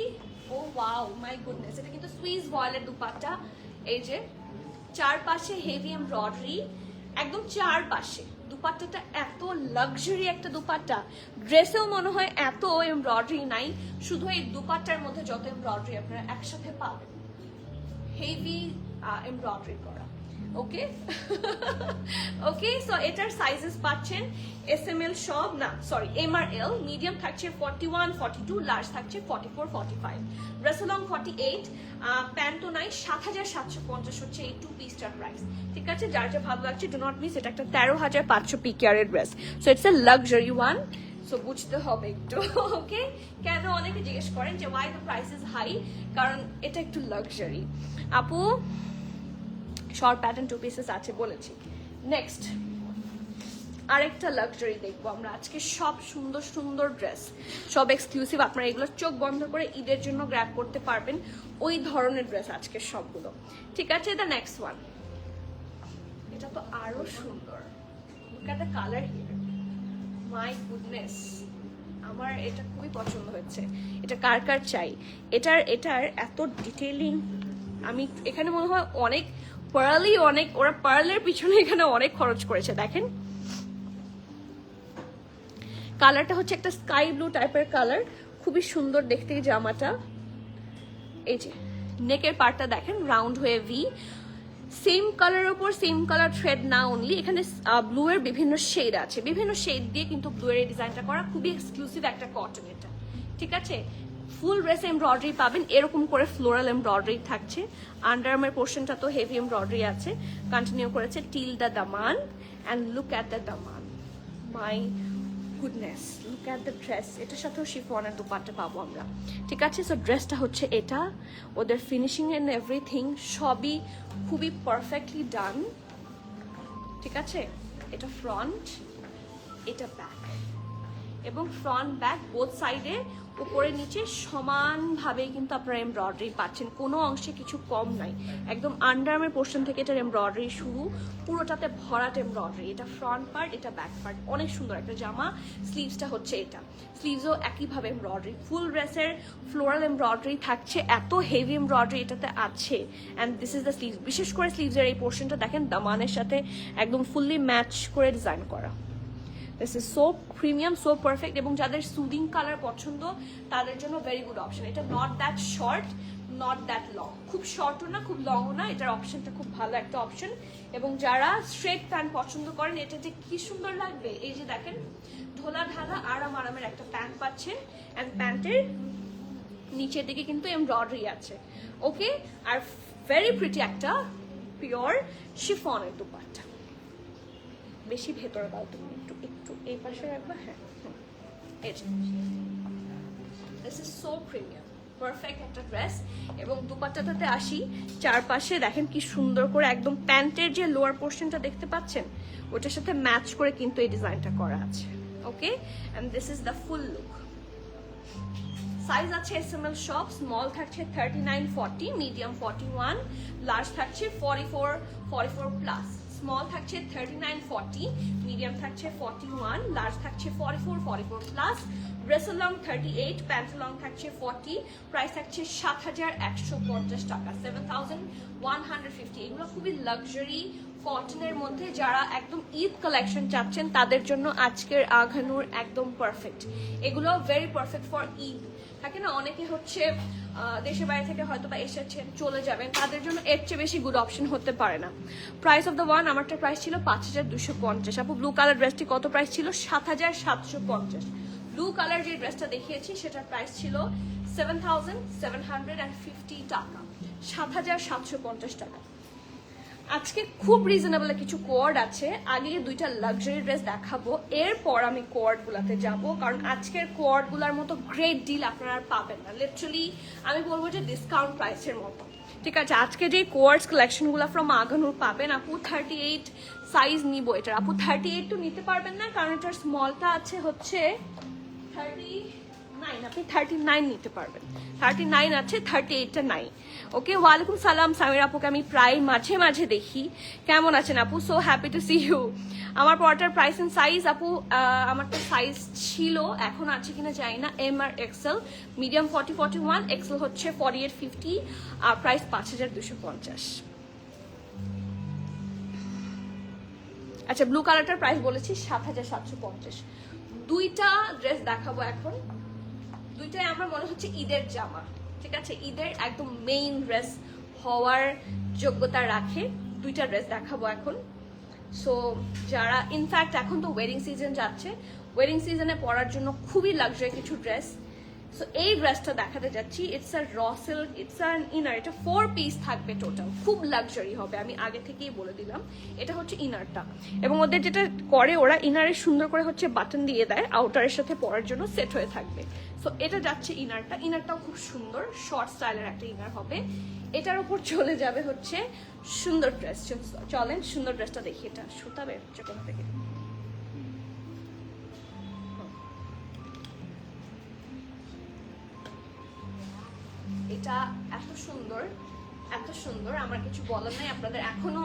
oh wow my goodness, এটা কিন্তু সুইস ভয়েলের দুপাট্টা। এই যে চারপাশে হেভি এমব্রয়ডারি, একদম চারপাশে। দুপাট্টাটা এত লাক্সারি একটা দুপাট্টা, ড্রেসেও মনে হয় এত এমব্রয়ডারি নাই, শুধু এই দুপাট্টার মধ্যে যত এমব্রয়ডারি আপনারা একসাথে পাবেন, হেভি এমব্রয়ডারি করা, ওকে। ওকে, সো এটার সাইজেস পাচ্ছেন এসএমএল সব না, সরি এমআরএল, মিডিয়াম থাকছে 41-42, লার্জ থাকছে 44-45, ড্রেস লং 48, প্যান্টও নাই। 7750 হচ্ছে এই 2 পিসটার প্রাইস, ঠিক আছে? যার যা ভালো লাগছে ডু নট মিস। এটা একটা 13500 পিকেআরের dress, so it's a luxury one, so বুঝতে হবে একটু, ওকে। কেন অনেকে জিজ্ঞেস করেন যে why the price is high, কারণ এটা একটু লাক্সারি। আপু শর্ট প্যাটার্ন 2 পিসেস আছে বলেছি। নেক্সট আরেকটা লাক্সারি দেখবো আমরা আজকে। সব সুন্দর সুন্দর ড্রেস, সব এক্সক্লুসিভ, আপনারা এগুলো চোখ বন্ধ করে ঈদের জন্য গ্র্যাব করতে পারবেন, ওই ধরনের ড্রেস আজকে সবগুলো, ঠিক আছে? দ্য নেক্সট ওয়ান, এটা তো আরো সুন্দর। Look at the colour here, my goodness, আমার এটা খুবই পছন্দ হয়েছে। এটা কার কার চাই? এটার এত ডিটেইলিং, আমি এখানে মনে হয় অনেক পার্লই, অনেক ওরা পার্লের পিছনে এখানে অনেক খরচ করেছে। দেখেন কালারটা হচ্ছে একটা স্কাই ব্লু টাইপের কালার, খুবই সুন্দর দেখতে এই জামাটা। এই যে নেকের পার্টটা দেখেন রাউন্ড হয়ে ভি, সেম কালারের উপর সেম কালার থ্রেড না অনলি, এখানে ব্লু এর বিভিন্ন শেড আছে, বিভিন্ন শেড দিয়ে কিন্তু ব্লু এর ডিজাইনটা করা, খুবই এক্সক্লুসিভ একটা কটন এটা, ঠিক আছে? ফুল ড্রেস এমব্রয়ডারি পাবেন, এরকম করে ফ্লোরাল এমব্রয়ডারি থাকছে। আন্ডারআর্মের পোর্শনটা তো হেভি এমব্রয়ডারি আছে, কন্টিনিউ করেছে till the Daman, and look at the Daman, my goodness, look at the dress. এটার সাথেও শিফনের দুপাট্টা পাবো আমরা, ঠিক আছে? সো ড্রেসটা হচ্ছে এটা, ওদের ফিনিশিং এন্ড এভরিথিং সবই খুবই পারফেক্টলি ডান, ঠিক আছে? এটা ফ্রন্ট, এটা ব্যাক, এবং ফ্রন্ট ব্যাক বোথ সাইডে উপরে নিচে সমানভাবেই কিন্তু আপনারা এমব্রয়ডারি পাচ্ছেন, কোনো অংশে কিছু কম নাই। একদম আন্ডারআর্মের পোর্শন থেকে এটার এমব্রয়ডারি শুরু, পুরোটাতে ভরাট এমব্রয়ডারি। এটা ফ্রন্ট পার্ট, এটা ব্যাক পার্ট, অনেক সুন্দর একটা জামা। স্লিভসটা হচ্ছে এটা, স্লিভসও একইভাবে এমব্রয়ডারি, ফুল ড্রেসের ফ্লোরাল এমব্রয়ডারি থাকছে, এত হেভি এমব্রয়ডারি এটাতে আছে। And this is the sleeves, বিশেষ করে স্লিভসের এই পোর্শনটা দেখেন দামানের সাথে একদম ফুললি ম্যাচ করে ডিজাইন করা। This is so premium, so perfect, এবং যাদের সুদিং কালার পছন্দ তাদের জন্য ভেরি গুড অপশন। এটা not that short, not that long, খুব শর্টও না খুব লংও না, এটার অপশনটা খুব ভালো একটা অপশন। এবং যারা স্ট্রেট প্যান্ট পছন্দ করেন, এটা যে কি সুন্দর লাগবে, এই যে দেখেন ঢোলা ঢালা আরামের একটা প্যান্ট পাচ্ছেন, অ্যান্ড প্যান্টের নিচের দিকে কিন্তু এমব্রয়ডারি আছে, ওকে। আর ভেরি প্রিটি একটা পিওর শিফনের দুপাট্টা, বেশি ভেতরে দাও তুমি, একটু একটু এই পাশে রাখবা। হ্যাঁ, এই যে this is so premium, perfect একটা ড্রেস। এবং দুপাট্টাটাতে আসি, চারপাশে দেখেন কি সুন্দর করে একদম প্যান্টের যে লোয়ার পোর্শনটা দেখতে পাচ্ছেন ওটার সাথে ম্যাচ করে কিন্তু এই ডিজাইনটা করা আছে। Okay, and this is the full look. Size আছে এসএমএল সব, স্মল থাকছে 39-40, মিডিয়াম 41, লার্জ থাকছে 44 প্লাস। স্মল থাকছে 39-40, মিডিয়াম থাকছে 41, লার্জ থাকছে 44 plus. Dress long 38, pant long থাকছে 40, প্রাইস থাকছে 7,150 টাকা, 7,150। এগুলো খুবই লাক্সারি কটনের মধ্যে, যারা একদম ঈদ কালেকশন চাচ্ছেন তাদের জন্য আজকের আঘানুর একদম পারফেক্ট। এগুলো ভেরি পারফেক্ট ফর ঈদ। থাকে না অনেকে হচ্ছে দেশের বাইরে থেকে হয়তো বা এসেছেন, চলে যাবেন, তাদের জন্য এর চেয়ে বেশি গুড অপশন হতে পারে না। প্রাইস অফ দ্য ওয়ান, আমারটা প্রাইস ছিল 5,250। আপু ব্লু কালার ড্রেসটি কত প্রাইস ছিল? 7,750। ব্লু কালার যে ড্রেসটা দেখিয়েছি সেটার প্রাইস ছিল 7,750 টাকা, 7,750 টাকা। আজকে খুব রিজনেবল কিছু কোয়ার্ড আছে। আগে দুইটা লাক্সারি ড্রেস দেখাবো, এরপর আমি কোয়ার্ড গুলাতে যাব, কারণ আজকের কোয়ার্ড গুলার মতো গ্রেট ডিল আপনারা আর পাবেন না। লিটারালি আমি বলবো যে ডিসকাউন্ট প্রাইসের মতো। ঠিক আছে, আজকে যে কোয়ার্ডস কালেকশনগুলো ফ্রম আঘানুর পাবেন। আপু 38 সাইজ নিব এটার। আপু 38 তো নিতে পারবেন না, কারণ এটার স্মলটা আছে হচ্ছে 39, আপনি 39 নিতে পারবেন। 39 আছে, 38টা নাই। ওকে, ওয়ালাইকুম সালাম সামির আপুকে আমি প্রায় মাঝে মাঝে দেখি। কেমন আছেন আপু? So happy to see you. আমার পরটার প্রাইস এন্ড সাইজ আপু, আমারটা সাইজ ছিল, এখন আছে কিনা জানি না, এম আর এক্সেল। মিডিয়াম 40-41, এক্সেল হচ্ছে 48-50, আর প্রাইস 5,250। আচ্ছা, ব্লু কালারটার প্রাইস বলেছি 7,750। দুইটা ড্রেস দেখাবো এখন, দুইটাই আমার মনে হচ্ছে ঈদের জামা। ঠিক আছে, ঈদের একদম মেইন ড্রেস হওয়ার যোগ্যতা রাখে। দুইটা ড্রেস দেখাবো এখন। সো যারা ইনফ্যাক্ট এখন তো ওয়েডিং সিজন যাচ্ছে, ওয়েডিং সিজনে পরার জন্য খুবই লাক্সারি কিছু ড্রেস। সো এই ড্রেসটা দেখাতে যাচ্ছি, it's a raw silk, it's An inner. এটা 4 পিস থাকবে টোটাল, খুব লাক্সারি হবে, আমি আগে থেকেই বলে দিলাম। এটা হচ্ছে ইনারটা, এবং ওদের যেটা করে ওরা ইনারে সুন্দর করে হচ্ছে বাটন দিয়ে দেয়, আউটারের সাথে পরার জন্য সেট হয়ে থাকবে। সো এটা যাচ্ছে ইনারটা। ইনারটাও খুব সুন্দর, শর্ট স্টাইলের একটা ইনার হবে। এটার উপর চলে যাবে হচ্ছে সুন্দর ড্রেস। চলেন সুন্দর ড্রেসটা দেখি। এটা সুতা বের হচ্ছে কোথা থেকে? এটা এত সুন্দর, এত সুন্দর, আমার কিছু বলার নাই। আপনাদের এখনো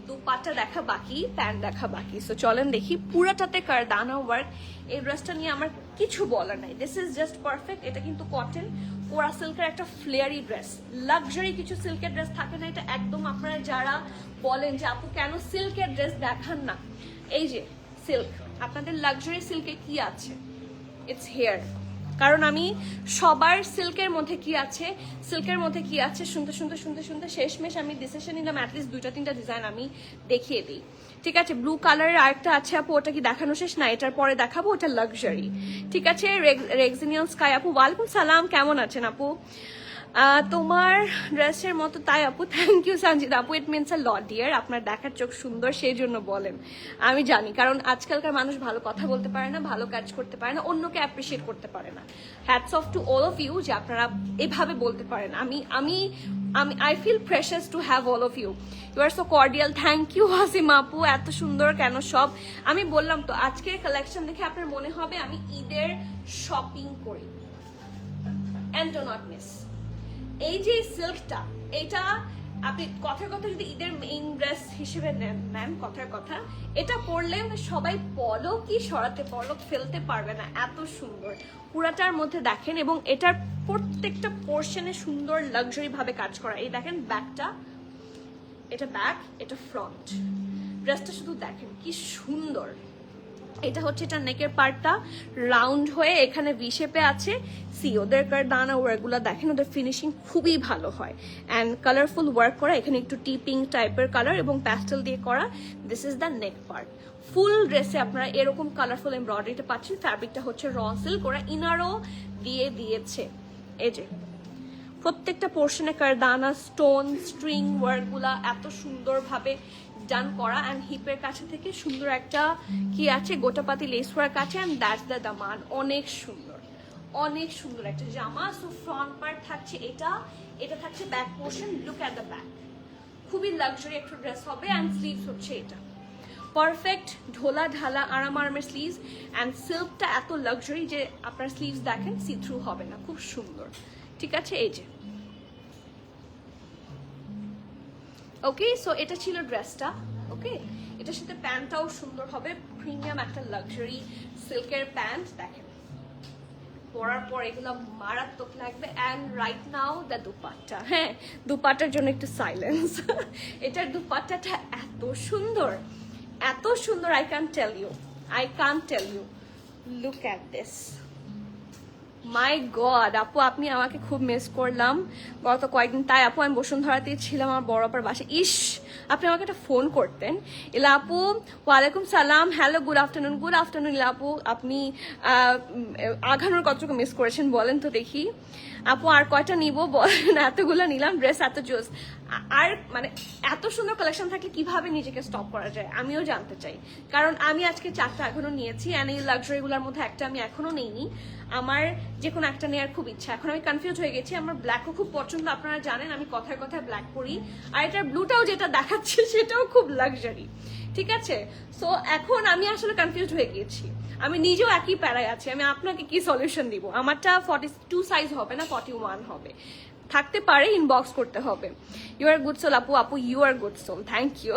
দুপাট্টা দেখা বাকি, প্যান্ট দেখা বাকি। সো চলেন দেখি। পুরাটাতে কারদানা ওয়ার্ক। এই ড্রেসটা নিয়ে আমার কিছু বলার নাই, দিস ইজ জাস্ট পারফেক্ট। এটা কিন্তু কটন কোরা সিল্কের একটা ফ্লেয়ারি ড্রেস। লাক্সারি কিছু সিল্কের ড্রেস থাকে না, এটা একদম আপনারা যারা বলেন যে আপু কেন সিল্কের ড্রেস দেখান না, এই যে সিল্ক, আপনাদের লাক্সারি সিল্কে কি আছে? It's here. কারণ আমি সবার সিল্কের মধ্যে কি আছে, সিল্কের মধ্যে কি আছে শুনতে শুনতে শুনতে শুনতে শেষমেশ আমি ডিসিশন নিলাম অ্যাটলিস্ট 2-3টা ডিজাইন আমি দেখিয়ে দিই। ঠিক আছে, ব্লু কালারের আরেকটা আছে আপু, ওটা কি দেখানো শেষ? না, এটার পরে দেখাবো, ওটা লাক্সারি। ঠিক আছে, রেক্সিনিয়াল স্কাই আপু, ওয়ালাইকুম সালাম, কেমন আছেন আপু? তোমার ড্রেসের মতো, তাই আপু, থ্যাংক ইউ সঞ্জিত আপু, it means a lot deer. আপনার দেখার চোখ সুন্দর সেই জন্য বলেন, আমি জানি, কারণ আজকালকার মানুষ ভালো কথা বলতে পারে না, ভালো কাজ করতে পারে না, অন্যকে অ্যাপ্রিসিয়েট করতে পারে না। Hats off to all of you যে আপনারা এভাবে বলতে পারেন। I feel precious to have all of you, you are so cordial. Thank you Hasima আপু, এত সুন্দর কেন সব। আমি বললাম তো, আজকের কালেকশন দেখে আপনার মনে হবে আমি ঈদের শপিং করি। এন্ড ডো নট মিস এই যে সিল্কটা, এটা আপনি কথার কথা যদি ঈদের মেইন ড্রেস হিসেবে নেন, ম্যাম কথার কথা, এটা পরলে সবাই পলকই সরাতে, পলক ফেলতে পারবে না, এত সুন্দর পুরাটার মধ্যে দেখেন। এবং এটার প্রত্যেকটা পোর্শনে সুন্দর লাক্সারি ভাবে কাজ করা। এই দেখেন ব্যাকটা, এটা ব্যাক, এটা ফ্রন্ট। ড্রেসটা শুধু দেখেন কি সুন্দর। এটা হচ্ছে এটা নেকের পার্টটা রাউন্ড হয়ে এখানে ভি শেপে আছে। সি ওদের কারদানা ওয়ার্কগুলো দেখেন, ওদের ফিনিশিং খুবই ভালো হয় অ্যান্ড কালারফুল ওয়ার্ক করা। এখানে একটু টিপিং টাইপের কালার এবং প্যাস্টেল দিয়ে করা। This is the neck part. Full ড্রেসে আপনারা এরকম কালারফুল এমব্রয়ডারিটা পাচ্ছেন। ফ্যাব্রিকটা হচ্ছে র সিল্ক, ওরা ইনারও দিয়ে দিয়েছে। এই যে প্রত্যেকটা পোর্শনে কারদানা স্টোন স্ট্রিং ওয়ার্কগুলা এত সুন্দরভাবে ডান করা, অ্যান্ড হিপের কাছে থেকে সুন্দর একটা কি আছে গোটাপাতি লেস ওয়ার্ক আছে, অ্যান্ড দ্যাটস দ্য দামান। অনেক সুন্দর, অনেক সুন্দর একটা জামা। সো ফ্রন্ট পার্ট থাকছে এটা, এটা থাকছে back portion, look at the back. খুবই লাক্সারি একটা ড্রেস হবে, অ্যান্ড স্লিভস হচ্ছে এটা পারফেক্ট ঢোলা ঢালা আরামের স্লিভস, অ্যান্ড সিল্কটা এত লাক্সারি যে আপনার স্লিভস দেখেন সি থ্রু হবে না, খুব সুন্দর। ঠিক আছে, এই যে ওকে। সো এটা ছিল ড্রেসটা। ওকে, এটার সাথে প্যান্টটাও সুন্দর হবে, প্রিমিয়াম একটা লাক্সারি সিল্কের প্যান্ট। দেখেন পরার পর এগুলো মারাত্মক লাগবে। And right now the dupatta. হ্যাঁ, দুপাট্টার জন্য একটু সাইলেন্স। এটার দুপাট্টাটা এত সুন্দর, এত সুন্দর, I can tell you. Look at this, my God. আপু আপনি আমাকে খুব মিস করলাম গত কয়েকদিন। তাই আপু আমি বসুন্ধরাতেই ছিলাম আমার বড় আপার বাসায়। ইস, আপনি আমাকে একটা ফোন করতেন। ইলা আপু ওয়ালাইকুম সালাম, হ্যালো, গুড আফটারনুন। ইলা আপু আপনি আঘানোর কতটুকু মিস করেছেন বলেন তো দেখি। আপু আর কয়টা নিবো বলেন, এতগুলো নিলাম, ড্রেস এত জোস। আর মানে এত সুন্দর কালেকশন থাকলে কিভাবে নিজেকে স্টপ করা যায় আমিও জানতে চাই, কারণ আমি আজকে 4টা এখনো নিয়েছি, অ্যান্ড এই লাক্সারিগুলোর মধ্যে একটা আমি এখনো নেইনি। আমার যে কোনো একটা নেওয়ার খুব ইচ্ছা। এখন আমি কনফিউজ হয়ে গেছি। আমার ব্ল্যাকও খুব পছন্দ, আপনারা জানেন আমি কথায় কথায় ব্ল্যাক পরি, আর এটার ব্লুটাও যেটা দেখাচ্ছে সেটাও খুব লাক্সারি। ঠিক আছে, সো এখন আমি আসলে কনফিউজ হয়ে গিয়েছি। আমি নিজেও একই প্যারায় আছি, আমি আপনাকে কি সলিউশন দিব। আমারটা 42 সাইজ হবে না, 41 হবে। থাকতে পারে, ইনবক্স করতে হবে। ইউ আর গুড সোল আপু, you are good soul, thank you.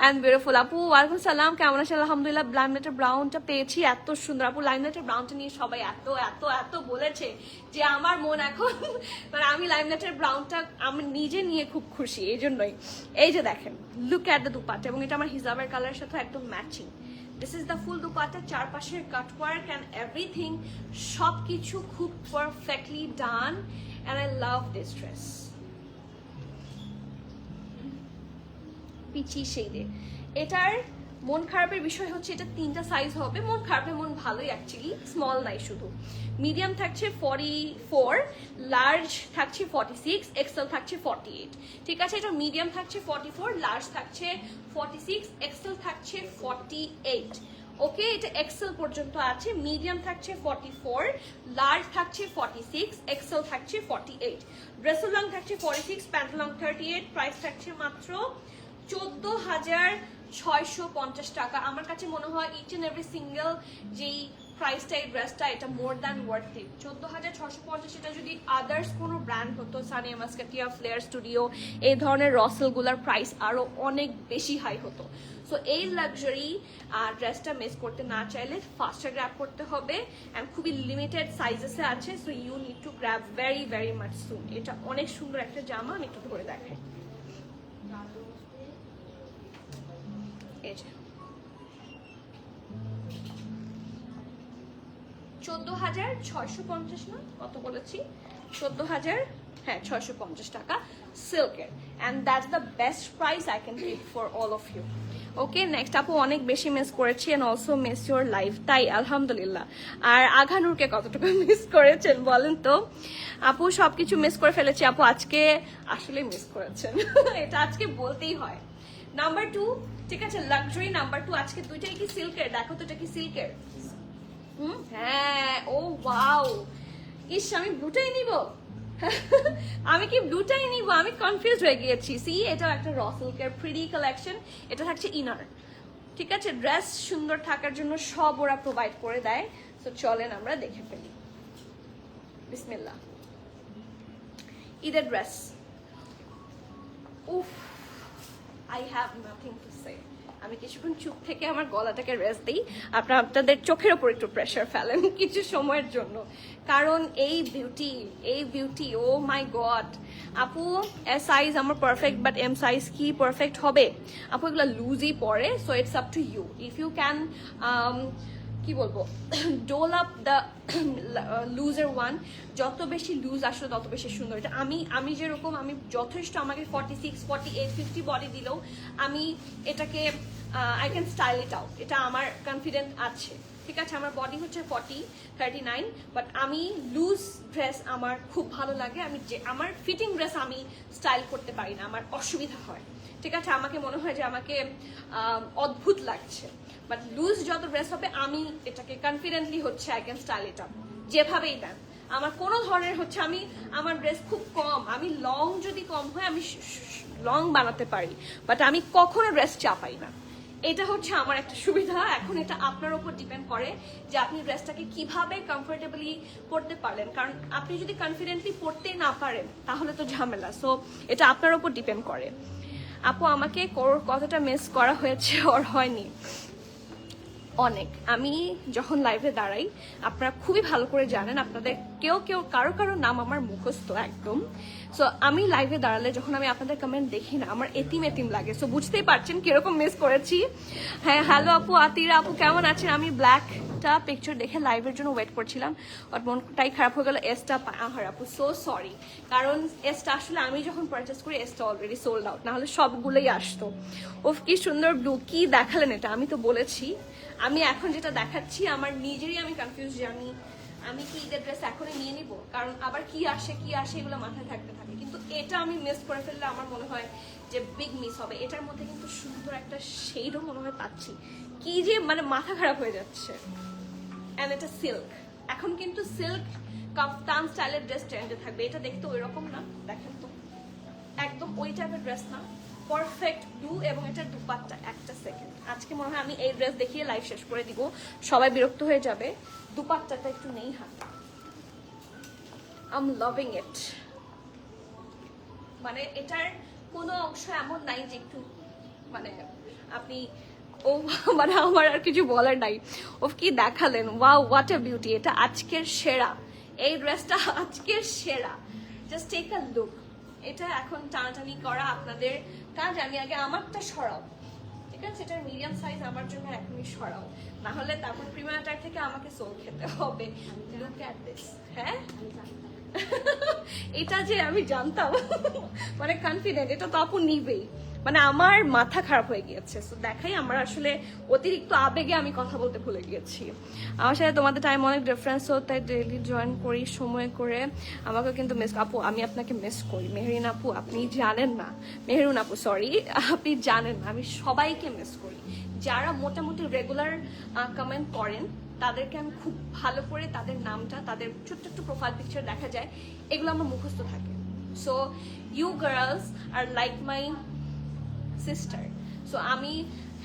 And beautiful আপু, ওয়ালাইকুম সালাম, কেমন আছেন? আলহামদুলিল্লাহ। লাইমলাইটের ব্রাউনটা পেয়েছি, এত সুন্দর আপু। লাইমলাইটের ব্রাউনটা নিয়ে সবাই এত এত এত বলেছে যে আমার মন এখন মানে আমি লাইমলাইটের ব্রাউনটা আমি নিজে নিয়ে খুব খুশি। এই জন্যই এই যে দেখেন, লুক অ্যাট দ্য দুপাট্টা, এবং এটা আমার হিজাবের কালারের সাথে একদম matching. This is the full dupatta, চারপাশের কাটওয়ার্ক অ্যান্ড এভরিথিং সবকিছু খুব perfectly done, and I love this dress. Peachy শেডে। এটার মন খারাপের বিষয় হচ্ছে এটা 3টা সাইজ হবে। মন খারাপের মন ভালোই, অ্যাকচুয়ালি স্মল নাই শুধু। মিডিয়াম থাকছে 44, লার্জ থাকছে 46, এক্সেল থাকছে 48। ঠিক আছে, এটা মিডিয়াম থাকছে 44, লার্জ থাকছে 46, এক্সেল থাকছে 48। ওকে, এটা এক্সেল পর্যন্ত আছে। মিডিয়াম থাকছে 44, লার্জ থাকছে 46, এক্সেল থাকছে 48, ড্রেসের লং থাকছে 46, প্যান্ট লং 38। প্রাইস থাকছে মাত্র 14,650 টাকা। আমার কাছে মনে হয় ইচ এন্ড এভরি সিঙ্গেল যেই প্রাইসটা এই ড্রেসটা, এটা মোর দ্যান ওয়ার্থ ইট। 14,650। এটা যদি আদার্স কোনো ব্র্যান্ড হতো, সানিয়া মাস্কাটিয়া, ফ্লেয়ার স্টুডিও, এই ধরনের রসেলগুলার প্রাইস আরো অনেক বেশি হাই হতো। সো এই লাক্সারি ড্রেসটা মিস করতে না চাইলে ফাস্টার গ্র্যাব করতে হবে, অ্যান্ড খুবই লিমিটেড সাইজেসে আছে। So you need to grab very very much soon. এটা অনেক সুন্দর একটা জামা, আমি একটু ধরে দেখাই। এই যে 14,650 না, কত বলেছি? 14,000, হ্যাঁ 650 টাকা সিল্কের, and that's the best price I can give for all of you. Okay, next আপু অনেক বেশি মিস করেছি, and also miss your life. তাই আলহামদুলিল্লাহ। আর আঘানুরকে কতটুকু মিস করেছেন বলেন তো? আপু সবকিছু মিস করে ফেলেছি। আপু আজকে আসলে মিস করেছেন, এটা আজকে বলতেই হয়। নাম্বার 2, ঠিক আছে, লাক্সারি নাম্বার 2। আজকে দুইটাই কি সিল্কের? দেখো তো এটা কি সিল্কের? হ্যাঁ, ও ওয়াও। ইস, আমি ব্লুটাই নিব। আমি কি ব্লুটাই নিব? আমি কনফিউজ হয়ে গিয়েছি। সি, এটাও একটা র সিল্কের প্রিটি কালেকশন। এটা থাকছে ইনার। ঠিক আছে, ড্রেস সুন্দর থাকার জন্য সব ওরা প্রোভাইড করে দেয়। তো চলেন আমরা দেখে ফেলি। বিসমিল্লাহ। ঈদের ড্রেস। উফ, I have nothing to say. আমি কিছুক্ষণ চুপ থেকে আমার গলাটাকে রেস্ট দিই, আপনাদের চোখের ওপর একটু প্রেশার ফেলেন কিছু সময়ের জন্য, কারণ এই বিউটি ও মাই গড। আপু এস সাইজ আমার পারফেক্ট, বাট এম সাইজ কি পারফেক্ট হবে? আপু এগুলো লুজই পরে, so it's up to you. If you can কি বলবো, ডোল আপ দ্য লুজের ওয়ান। যত বেশি লুজ আসলে তত বেশি সুন্দর। এটা আমি যেরকম, আমি যথেষ্ট, আমাকে 46, 48, 50 বডি দিলেও আমি এটাকে I can style it out. এটা আমার কনফিডেন্ট আছে। ঠিক আছে, আমার বডি হচ্ছে 39, বাট আমি লুজ ড্রেস আমার খুব ভালো লাগে। আমার ফিটিং ড্রেস আমি স্টাইল করতে পারি না, আমার অসুবিধা হয়। ঠিক আছে, আমাকে মনে হয় যে আমাকে অদ্ভুত লাগছে। বাট লুজ যত ড্রেস হবে আমি এটাকে কনফিডেন্টলি হচ্ছে আই ক্যান স্টাইল এটা যেভাবেই দেন। আমার কোনো ধরনের হচ্ছে আমার ড্রেস খুব কম, আমি লং যদি কম হয় আমি লং বানাতে পারি, বাট আমি কখনো ড্রেস চাপাই না। এটা হচ্ছে আমার একটা সুবিধা। এখন এটা আপনার উপর ডিপেন্ড করে যে আপনি ড্রেসটাকে কিভাবে কমফোর্টেবলি পরতে পারলেন, কারণ আপনি যদি কনফিডেন্টলি পরতে না পারেন তাহলে তো ঝামেলা। সো এটা আপনার উপর ডিপেন্ড করে। আপু আমাকে কতটা মিস করা হয়েছে ওর হয়নি? অনেক। আমি যখন লাইভে দাঁড়াই আপনারা খুবই ভালো করে জানেন, আপনাদের কারো নাম আমার মুখস্থ একদম। সো আমি লাইভে দাঁড়ালে যখন আমি আপনাদের কমেন্ট দেখি না, আমার এতিম লাগে। সো বুঝতেই পারছেন কিরকম মিস করেছি। হ্যাঁ, হ্যালো আপু, আতিরা আপু কেমন আছেন? আমি ব্ল্যাকটা পিকচার দেখে লাইভের জন্য ওয়েট করছিলাম, বাট মনটাই খারাপ হয়ে গেল। এসটা আহার আপু সো সরি, কারণ এসটা আসলে আমি যখন পারচেস করি এসটা অলরেডি সোল্ড আউট, নাহলে সবগুলোই আসতো। ওফ কি সুন্দর ব্লু, কি দেখালেন এটা? আমি তো বলেছি আমি এখন যেটা দেখাচ্ছি আমার নিজেরই আমি কনফিউজ যে আমি কি ঈদের ড্রেস এখনই নিয়ে নিব, কারণ আবার কি আসে এগুলো মাথায় থাকতে থাকে। কিন্তু এটা আমি মিস করে ফেললে আমার মনে হয় যে বিগ মিস হবে। এটার মধ্যে কিন্তু সুন্দর একটা শেডও মনে হয় পাচ্ছি, কি যে মানে মাথা খারাপ হয়ে যাচ্ছে। এন্ড এটা সিল্ক, এখন কিন্তু সিল্ক কাফতান স্টাইলের ড্রেস ট্রেন্ডে থাকবে। এটা দেখতে ওই রকম না, দেখেন তো একদম ওই টাইপের ড্রেস না, পারফেক্ট ব্লু এবং এটার দুপাট্টা। একটা সেকেন্ড, আজকে মনে হয় আমি এই ড্রেস দেখিয়ে লাইভ শেষ করে দিব, সবাই বিরক্ত হয়ে যাবে। দুপাট্টাটা একটু নেই হাতে, আই এম লাভিং ইট। মানে এটার কোনো অংশ এমন নাই যে একটু মানে আপনি ও মানে আমার আর কিছু বলার নাই। ও কি দেখালেন, ওয়াও হোয়াট আ বিউটি। এটা আজকের সেরা, এই ড্রেসটা আজকের সেরা। Just take a look. এটা এখন টানাটানি করা আপনাদের কাজ। আমি আগে আমারটা সরাও, ঠিক আছে? এটার মিডিয়াম সাইজ আমার জন্য এখনই সরাও, না হলে তারপর প্রিমিয়ার টাইপ থেকে আমাকে সোল খেতে হবে। Look at this. হ্যাঁ, এটা যে আমি জানতাম, মানে কনফিডেন্ট এটা তো আপু নিবেই, মানে আমার মাথা খারাপ হয়ে গিয়েছে। তো দেখাই, আমার আসলে অতিরিক্ত আবেগে আমি কথা বলতে ভুলে গিয়েছি। আমার সাথে তোমাদের টাইম অনেক ডিফারেন্স, তাই ডেইলি জয়েন করি সময় করে। আমাকে কিন্তু মিস, আপু আমি আপনাকে মিস করি। মেহরিন আপু আপনি জানেন না, মেহরুন আপু সরি, আপনি জানেন না আমি সবাইকে মিস করি। যারা মোটামুটি রেগুলার কমেন্ট করেন তাদেরকে আমি খুব ভালো করে তাদের নামটা, তাদের ছোট্ট একটু প্রোফাইল পিকচার দেখা যায়, এগুলো আমার মুখস্থ থাকে। So you girls are like my sister. So আমি,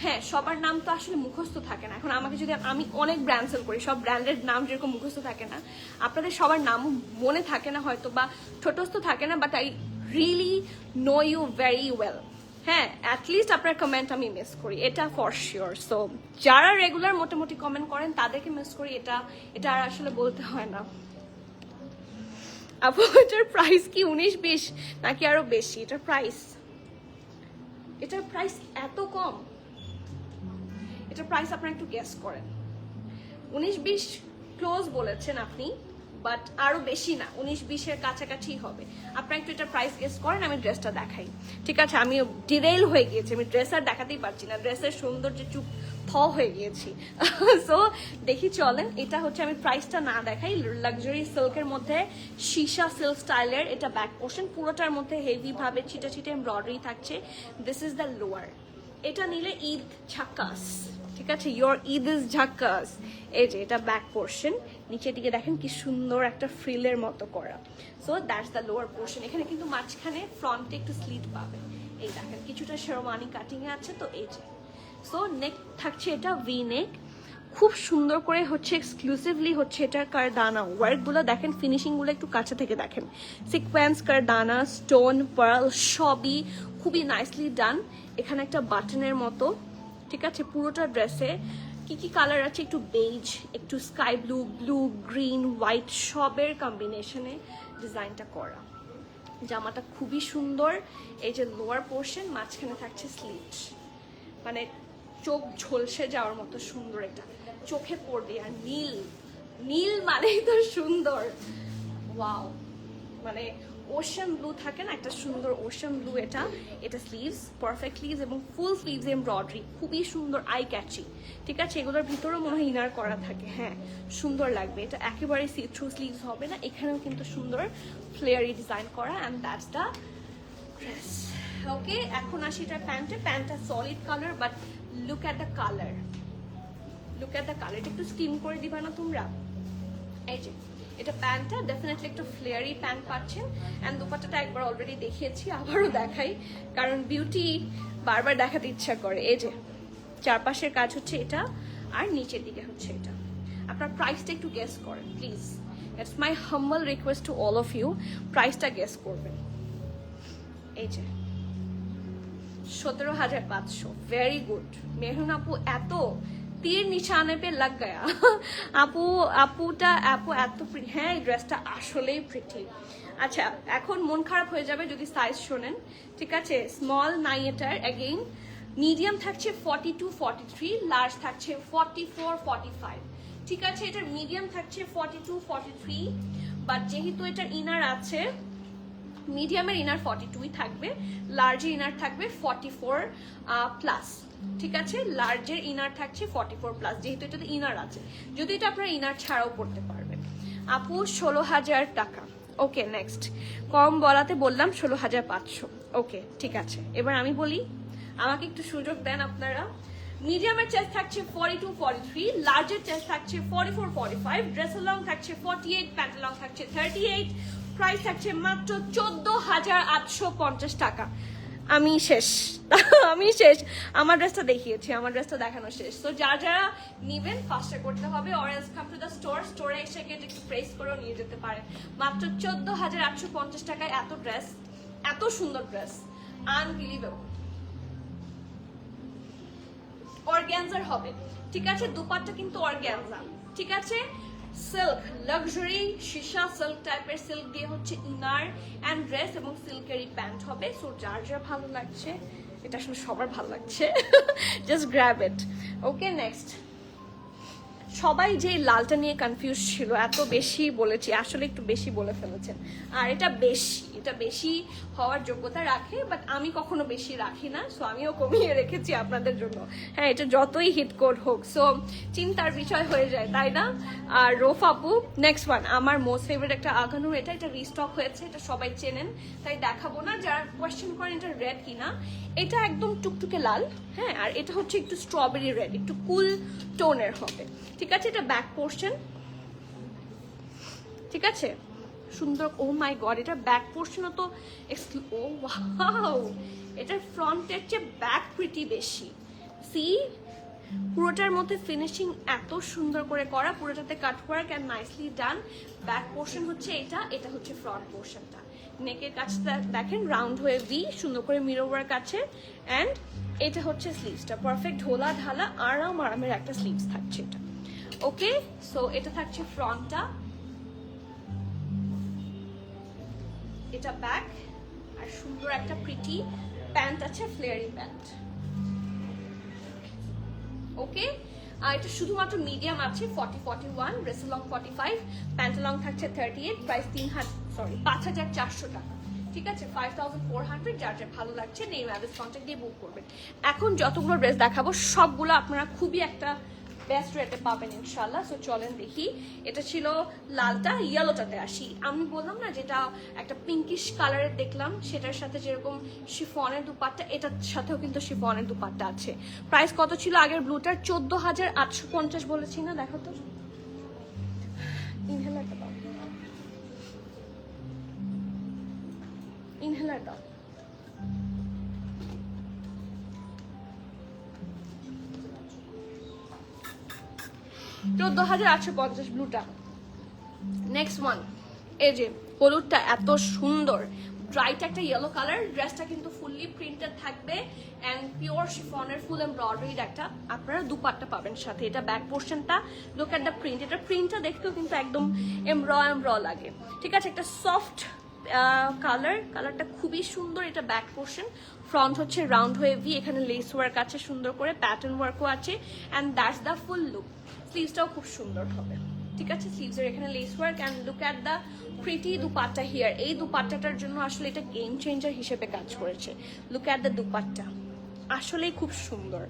হ্যাঁ, সবার নাম তো আসলে মুখস্থ থাকে না। এখন আমাকে যদি, আমি অনেক ব্র্যান্ড সেল করি, সব ব্র্যান্ডের নাম যেরকম মুখস্থ থাকে না, আপনাদের সবার নামও মনে থাকে না হয়তো, বা ছোটস্থ থাকে না, but I really know you very well. হ্যাঁ, অ্যাটলিস্ট আপনার কমেন্ট আমি মিস করি, এটা ফর শিওর। সো যারা রেগুলার মোটামুটি কমেন্ট করেন তাদেরকে মিস করি, এটা আর আসলে বলতে হয় না। আপু এটার প্রাইস কি 19-20 নাকি আরো বেশি? এটার প্রাইস এত কম? এটার প্রাইস আপনারা একটু গেস করেন। 19-20 ক্লোজ বলেছেন আপনি, বাট আরো বেশি না, 19-20-এর কাছাকাছি হবে। আপনারা একটু এটার প্রাইস গেস করেন, আমি ড্রেসটা দেখাই। ঠিক আছে, আমি ডিরেল হয়ে গিয়েছি, আমি ড্রেস আর দেখাতেই পারছি না, ড্রেসের সৌন্দর্যে চুপ হয়ে গিয়েছি। সো দেখি চলেন, এটা হচ্ছে, আমি প্রাইসটা না দেখাই। লাক্সারি সিল্কের মধ্যে সীসা সিল্ক স্টাইলের, এটা ব্যাক পোর্শন পুরোটার মধ্যে হেভি ভাবে ছিটে ছিটে এমব্রয়ডারি থাকছে। This is the lower. এটা নিলে ঈদ ঝাক্কাস, ঠিক আছে, ইয়োর ঈদ ইজ ঝাক্কাস। এই যে এটা ব্যাক পোর্শন, নিচের দিকে দেখেন কি সুন্দর একটা ফ্রিলের মতো করা। So that's the lower portion. এখানে কিন্তু মাঝখানে ফ্রন্টে একটু স্লিট পাবে, এই দেখেন কিছুটা শেরওয়ানি কাটিং এ আছে। তো এই যে, সো নেক থাকছে এটা ভি নেক, খুব সুন্দর করে হচ্ছে এক্সক্লুসিভলি হচ্ছে এটা কারদানা ওয়ার্কগুলো দেখেন, ফিনিশিংগুলো একটু কাছে থেকে দেখেন, সিকোয়েন্স কারদানা স্টোন পার্ল সবই খুবই নাইসলি ডান। এখানে একটা বাটনের মতো, ঠিক আছে, পুরোটা ড্রেসে কি কি কালার আছে, একটু বেজ, একটু sky blue, blue, green, white সবের কম্বিনেশনে ডিজাইনটা করা। জামাটা খুবই সুন্দর। এই যে লোয়ার পোর্শন, মাঝখানে থাকছে স্লিট, মানে চোখ ঝলসে যাওয়ার মতো সুন্দর, এটা চোখে পড়বে। আর নীল, নীল মানেই তো সুন্দর, ওয়াও, মানে ওশান ব্লু থাকে না, একটা সুন্দর ওশান ব্লু। এটা স্লিভস, পারফেক্ট স্লিভস এবং ফুল স্লিভস এমব্রয়ডারি, খুবই সুন্দর, আই ক্যাচি। ঠিক আছে, এগুলোর ভিতরেও মনে হয় ইনার করা থাকে। হ্যাঁ, সুন্দর লাগবে। এটা একেবারে সি থ্রু স্লিভস হবে না, এখানেও কিন্তু সুন্দর ফ্লেয়ারি ডিজাইন করা। And that's the dress. Okay, এখন আসি এটা প্যান্টটা solid colour, but look at the colour, look at the colour. এটা একটু স্টিম করে দিবা না তোমরা? এই যে এটা প্যান্টটা, ডেফিনেটলি একটু ফ্লেয়ারি প্যান্ট পাচ্ছেন। অ্যান্ড দুপাট্টাটা একবার অলরেডি দেখিয়েছি, আবারও দেখাই, কারণ বিউটি বারবার দেখাতে ইচ্ছা করে। এই যে চারপাশের কাজ হচ্ছে এটা, আর নিচের দিকে হচ্ছে এটা। আপনার প্রাইসটা একটু গেস করেন please, it's my humble request to all of you, প্রাইসটা গেস করবেন। এই যে 17,500, ভেরি গুড। মেহরুন আপু এত तीर निशाने पे लग गया। আপু এত হ্যাঁ, এই ড্রেসটা আসলেই প্রিটি। আচ্ছা, এখন মন খারাপ হয়ে যাবে যদি সাইজ শোনেন। ঠিক আছে, স্মল নাই এটার, অ্যাগেইন মিডিয়াম থাকছে 42, 43, লার্জ থাকছে 44, 45। ঠিক আছে, এটার মিডিয়াম থাকছে 42, 43, বাট যেহেতু এটার ইনার আছে, মিডিয়ামের ইনার 42 থাকবে, লার্জের ইনার থাকবে 44 প্লাস। ঠিক আছে, লার্জের ইনার থাকছে 44 প্লাস, যেহেতু এটাতে ইনার আছে। যদি এটা আপনারা ইনার ছাড়াও পড়তে পারবেন। আপু 16,000 টাকা। ওকে, নেক্সট। কম বলাতে বললাম 16,500। ওকে, ঠিক আছে, এবার আমি বলি, আমাকে একটু সুযোগ দেন আপনারা। মিডিয়ামের চেস্ট থাকছে 42, 43, লার্জের চেস্ট থাকছে 44, 45, ড্রেসের লং থাকছে 48, প্যান্টের লং থাকছে 38, প্রাইস থাকছে মাত্র 14,850 টাকা। আমি শেষ। আমার ড্রেসটা দেখিয়েছি, আমার ড্রেসটা দেখানো শেষ। তো যারা নিবেন ফাস্টে করতে হবে, or else come to the স্টোরে এসে গিয়ে একটু প্রেস করেও নিয়ে যেতে পারেন। মাত্র 14,850 টাকায় এত ড্রেস, এত সুন্দর ড্রেস, আনবিলিভেবল। অর্গ্যানজার হবে। ঠিক আছে, দুপাট্টা কিন্তু অর্গ্যানজা। ঠিক আছে, সিল্ক, লাক্সারি শিশা সিল্ক টাইপের সিল্ক দিয়ে হচ্ছে ইনার অ্যান্ড ড্রেস, এবং সিল্কেরই প্যান্ট হবে। সো যার যা ভালো লাগছে, এটা আসলে সবার ভালো লাগছে, জাস্ট গ্র্যাব ইট। ওকে, নেক্সট। সবাই যে লালটা নিয়ে কনফিউজ ছিল, এত বেশি বলেছি, আসলে একটু বেশি বলে ফেলেছেন। আর এটা বেশি হওয়ার যোগ্যতা রাখে, বাট আমি কখনো বেশি রাখি না, সো আমিও কমিয়ে রেখেছি আপনাদের জন্য। হ্যাঁ, এটা যতই হিট কোড হোক, সো চিন্তার বিষয় হয়ে যায়, তাই না? আর রোফ আপু, নেক্সট ওয়ান, আমার মোস্ট ফেভারিট একটা আগানুর, এটা রিস্টক হয়েছে, এটা সবাই চেনেন, তাই দেখাবো না। যারা কোয়েশ্চেন করেন এটা রেড কিনা, এটা একদম টুকটুকে লাল। হ্যাঁ, আর এটা হচ্ছে একটু স্ট্রবেরি রেড, একটু কুল টোনের হবে। ঠিক আছে, এটা ব্যাক পোর্শন। ঠিক আছে, সুন্দর। ও মাই গড, এটা ব্যাক পোর্শনও তো, ও ওয়াও, এটা ফ্রন্টের চেয়ে ব্যাক প্রিটি বেশি। সি, পুরোটার মধ্যে ফিনিশিং এত সুন্দর করে করা, পুরোটাতে cut work and nicely done. Back portion হচ্ছে এটা হচ্ছে ফ্রন্ট পোর্শনটা। নেকের কাছটা দেখেন রাউন্ড হয়ে ভি, সুন্দর করে মিরর ওয়ার্ক আছে। অ্যান্ড এটা হচ্ছে স্লিভসটা, পারফেক্ট ঢোলা ঢালা আরামের একটা স্লিভস থাকছে এটা। ওকে, সো এটা থাকছে ফ্রন্টটা, এটা ব্যাক, আর সুন্দর একটা প্রিটি প্যান্ট আছে, ফ্লেয়ারি প্যান্ট। ওকে, আর এটা শুধুমাত্র মিডিয়াম আছে 40, 41, ড্রেস লং 45, প্যান্ট লং থাকছে 38, প্রাইস 5,400 টাকা। ঠিক আছে, 5,400। যার যা ভালো লাগছে নেই ম্যারেজ কন্ট্যাক্ট দিয়ে বুক করবেন। এখন যতগুলো ড্রেস দেখাবো সবগুলো আপনারা খুবই একটা বেস্ট রেটে পাবেন ইনশাল্লাহ। সো চলেন দেখি। এটা ছিল লালটা, ইয়েলোটাতে আসি। আমি বললাম না যেটা একটা পিঙ্কিশ কালারের দেখলাম, সেটার সাথে যেরকম শিফনের দুপাট্টা, এটার সাথেও কিন্তু শিফনের দুপাট্টা আছে। প্রাইস কত ছিল আগের ব্লুটার? 14,850 বলেছি না? দেখো তো, ইনহেলারটা দাও, ইনহেলার দাও। $14,850 ব্লুটা। নেক্সট ওয়ান, এই যে হলুদটা এত সুন্দর, ব্রাইট একটা ইয়েলো কালার। ড্রেসটা কিন্তু ফুললি প্রিন্টেড থাকবে অ্যান্ড পিওর শিফনের ফুল এমব্রয়ডারির একটা আপনারা দুপাট্টা পাবেন সাথে। এটা ব্যাক পোর্শনটা, লুক এট দ্য প্রিন্ট। এটা প্রিন্টটা দেখতেও কিন্তু একদম এমব্র লাগে। ঠিক আছে, একটা সফট কালারটা খুবই সুন্দর। এটা ব্যাক পোর্শন, ফ্রন্ট হচ্ছে রাউন্ড হয়ে ভি, এখানে লেস ওয়ার্ক আছে সুন্দর করে, প্যাটার্ন ওয়ার্কও আছে, and that's the full look. স্লিভসটাও খুব সুন্দর হবে। ঠিক আছে, স্লিভসের এখানে lace work and look at the pretty dupatta here. এই দুপাট্টাটার জন্য আসলে এটা গেম চেঞ্জার হিসেবে কাজ করেছে। লুক অ্যাট দ্য দুপাট্টা, আসলেই খুব সুন্দর।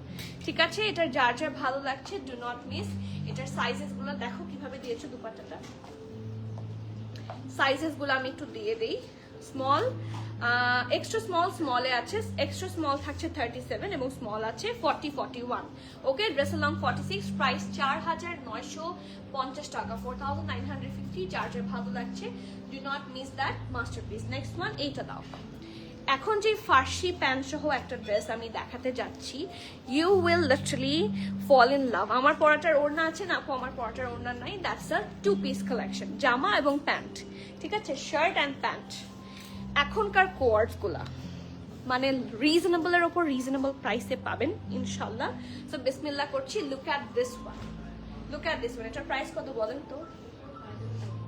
ঠিক আছে, এটার যার যার ভালো লাগছে ডু নট মিস। এটার সাইজেস গুলো দেখো কিভাবে দিয়েছে দুপাট্টাটা। সাইজেস গুলো আমি একটু দিয়ে দিই। স্মল, এক্সট্রা স্মল, স্মলে আছে এক্সট্রা স্মল থাকছে 37 এবং স্মল আছে 40-41। ওকে, ড্রেস লং 46, প্রাইস 4950 টাকা, 4950। যার যার ভালো লাগছে do not miss that masterpiece. Next one, এইটা দাও। এখন যে ফার্সি প্যান্ট সহ একটা ড্রেস আমি দেখাতে যাচ্ছি, you will literally fall in love. আমার পরাটার ওড়না আছে না আপু? আমার পরাটার ওড়না নাই। দ্যাটস আ 2 পিস কালেকশন, জামা এবং প্যান্ট। ঠিক আছে, শার্ট অ্যান্ড প্যান্ট। এখনকার কোয়ার্ডস গুলা মানে রিজনেবলের ওপর রিজনেবল প্রাইসে পাবেন ইনশাল্লাহ। সো বিসমিল্লাহ করছি। Look at this one, look at this one. এটার প্রাইস কত বলেন তো?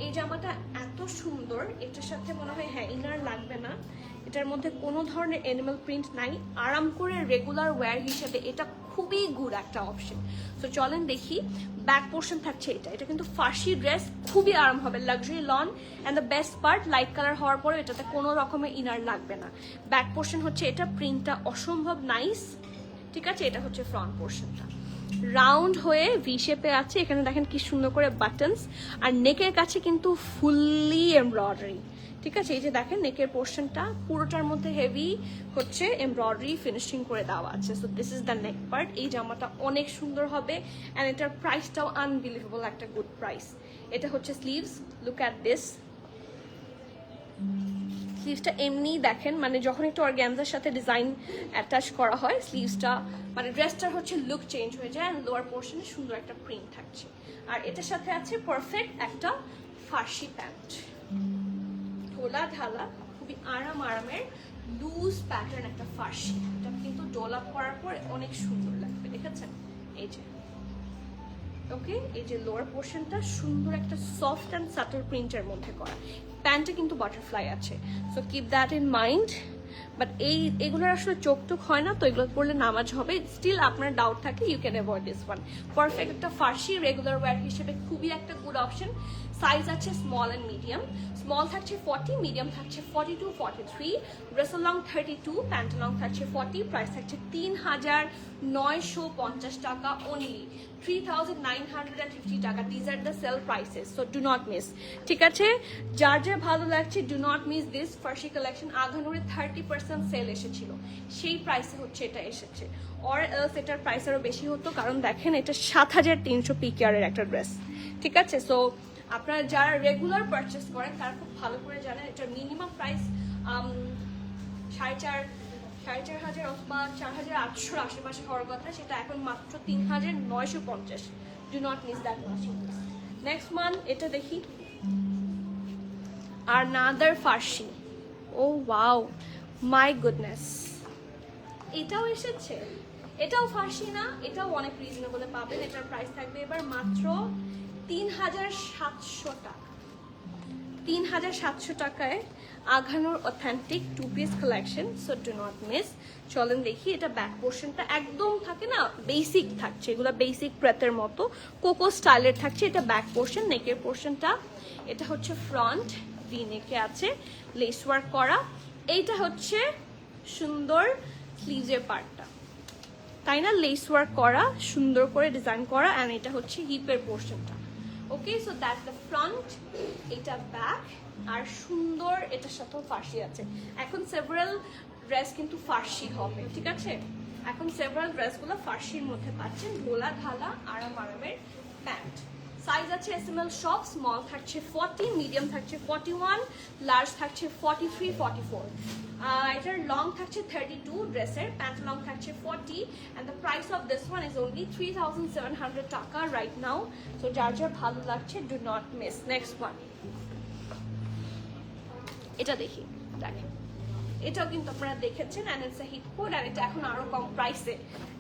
এই জামাটা এত সুন্দর, এটার সাথে মনে হয় হ্যাঁ ইনার লাগবে না। এটার মধ্যে কোনো ধরনের অ্যানিমাল প্রিন্ট নাই। আরাম করে রেগুলার ওয়্যার হিসেবে এটা খুবই গুড একটা অপশন। সো চলেন দেখি। ব্যাক পোর্শন থাকছে এটা। এটা কিন্তু ফার্সি ড্রেস, খুবই আরাম হবে, luxury loan. And the best part, light colour হওয়ার পরে এটাতে কোনো রকমের ইনার লাগবে না। ব্যাক পোর্শন হচ্ছে এটা, প্রিন্টটা অসম্ভব নাইস। ঠিক আছে, এটা হচ্ছে ফ্রন্ট পোর্শনটা, রাউন্ড হয়ে ভি শেপে আছে। এখানে দেখেন কি সুন্দর করে বাটনস, আর নেকের কাছে কিন্তু ফুললি এমব্রয়ডারি। ঠিক আছে, এই যে দেখেন নেকের পোর্শনটা পুরোটার মধ্যে হেভি হচ্ছে এমব্রয়ডারি ফিনিশিং করে দেওয়া আছে। So this is the neck part. এই জামাটা অনেক সুন্দর হবে অ্যান্ড এটার প্রাইসটাও আনবিলিভেবল একটা গুড প্রাইস। এটা হচ্ছে স্লিভস, লুক অ্যাট দিস। স্লিভসটা এমনি দেখেন, মানে যখন একটু অর্গ্যানজার সাথে ডিজাইন অ্যাটাচ করা হয় স্লিভসটা মানে ড্রেসটার হচ্ছে লুক চেঞ্জ হয়ে যায়। অ্যান্ড লোয়ার পোর্শনে সুন্দর একটা প্রিন্ট থাকছে। আর এটার সাথে আছে পারফেক্ট একটা ফার্সি প্যান্ট, ঢোলা ঢালা, খুবই আরামের লুজ প্যাটার্ন একটা ফার্সি। এটা কিন্তু ডোল আপ করার পর অনেক সুন্দর লাগবে, দেখেছেন? এই যে ওকে, এই যে লোয়ার পোর্শনটা সুন্দর একটা সফট অ্যান্ড সাটল প্রিন্টের মধ্যে করা। প্যান্টে কিন্তু বাটারফ্লাই আছে, so keep that in mind. But এগুলোর আসলে চোখ টোক হয় না, তো এগুলো পড়লে নামাজ হবে। স্টিল আপনার ডাউট থাকে, you can avoid this one. Perfect একটা ফার্সি রেগুলার ওয়্যার হিসেবে খুবই একটা গুড অপশন। সাইজ আছে স্মল অ্যান্ড মিডিয়াম। স্মল থাকছে 40, মিডিয়াম থাকছে 42-43, ড্রেস লং 32, প্যান্ট লং থাকছে 40। প্রাইস থাকছে 3950 টাকা অনলি, 3950 টাকা। This are the sale prices, so do not miss. ঠিক আছে, যার যার ভালো লাগছে do not miss this Farsi collection. আঘানুরে 30% সেল এসেছিল, সেই প্রাইসে হচ্ছে এটা এসেছে। অর এলস এটার প্রাইস আরও বেশি হতো, কারণ দেখেন এটা 7300 পিকেআরের একটা ড্রেস। ঠিক আছে, সো আপনারা যারা রেগুলার পারচেস করেন তারা খুব ভালো করে জানেন এটার মিনিমাম প্রাইস 4500 অথবা 4800 আশেপাশে হওয়ার কথা, সেটা এখন মাত্র 3950। Do not miss that much. Next one, এটা দেখি। Another Farsi, oh wow, my goodness, এটাও এসেছে। এটাও ফার্সি না, এটাও অনেক রিজনেবলে পাবেন। এটার প্রাইস থাকবে এবার মাত্র 3700 টাকা। 3700 টাকায় আঘানুর authentic 2 piece collection, so do not miss. চলেন দেখি। এটা ব্যাক পোর্শনটা একদম থাকে না বেসিক থাকছে, এগুলো বেসিক প্রেতের মতো কোকো স্টাইলের থাকছে। এটা ব্যাক পোর্শন। নেকের পোর্শনটা এটা হচ্ছে ফ্রন্ট ভি নেকে আছে, লেস ওয়ার্ক করা। এইটা হচ্ছে সুন্দর স্লিভসের পার্টটা, তাই না? লেস ওয়ার্ক করা, সুন্দর করে ডিজাইন করা। অ্যান্ড এটা হচ্ছে হিপের পোর্শনটা। ওকে, সো দ্যাটস দ্য ফ্রন্ট, এটা ব্যাক। আর সুন্দর এটার সাথেও ফার্সি আছে। এখন সেভারাল ড্রেস কিন্তু ফার্সি হবে, ঠিক আছে? এখন সেভারাল ড্রেসগুলো ফার্সির মধ্যে পাচ্ছেন, ঢোলা ঢালা আরামের প্যান্ট। সাইজ আছে এসএমএল সব। স্মল থাকছে 40, মিডিয়াম থাকছে 41, লার্জ থাকছে 43-44। এটার লং থাকছে 32 ড্রেসের, প্যান্ট লং থাকছে 40 and the price of this one is only 3700 টাকা right now. So যার যার ভালো লাগছে do not miss. Next one, এটা দেখি, দেখেন এটাও কিন্তু আপনারা দেখেছেন and it's a hit code and এটা এখন আরো কম প্রাইসে,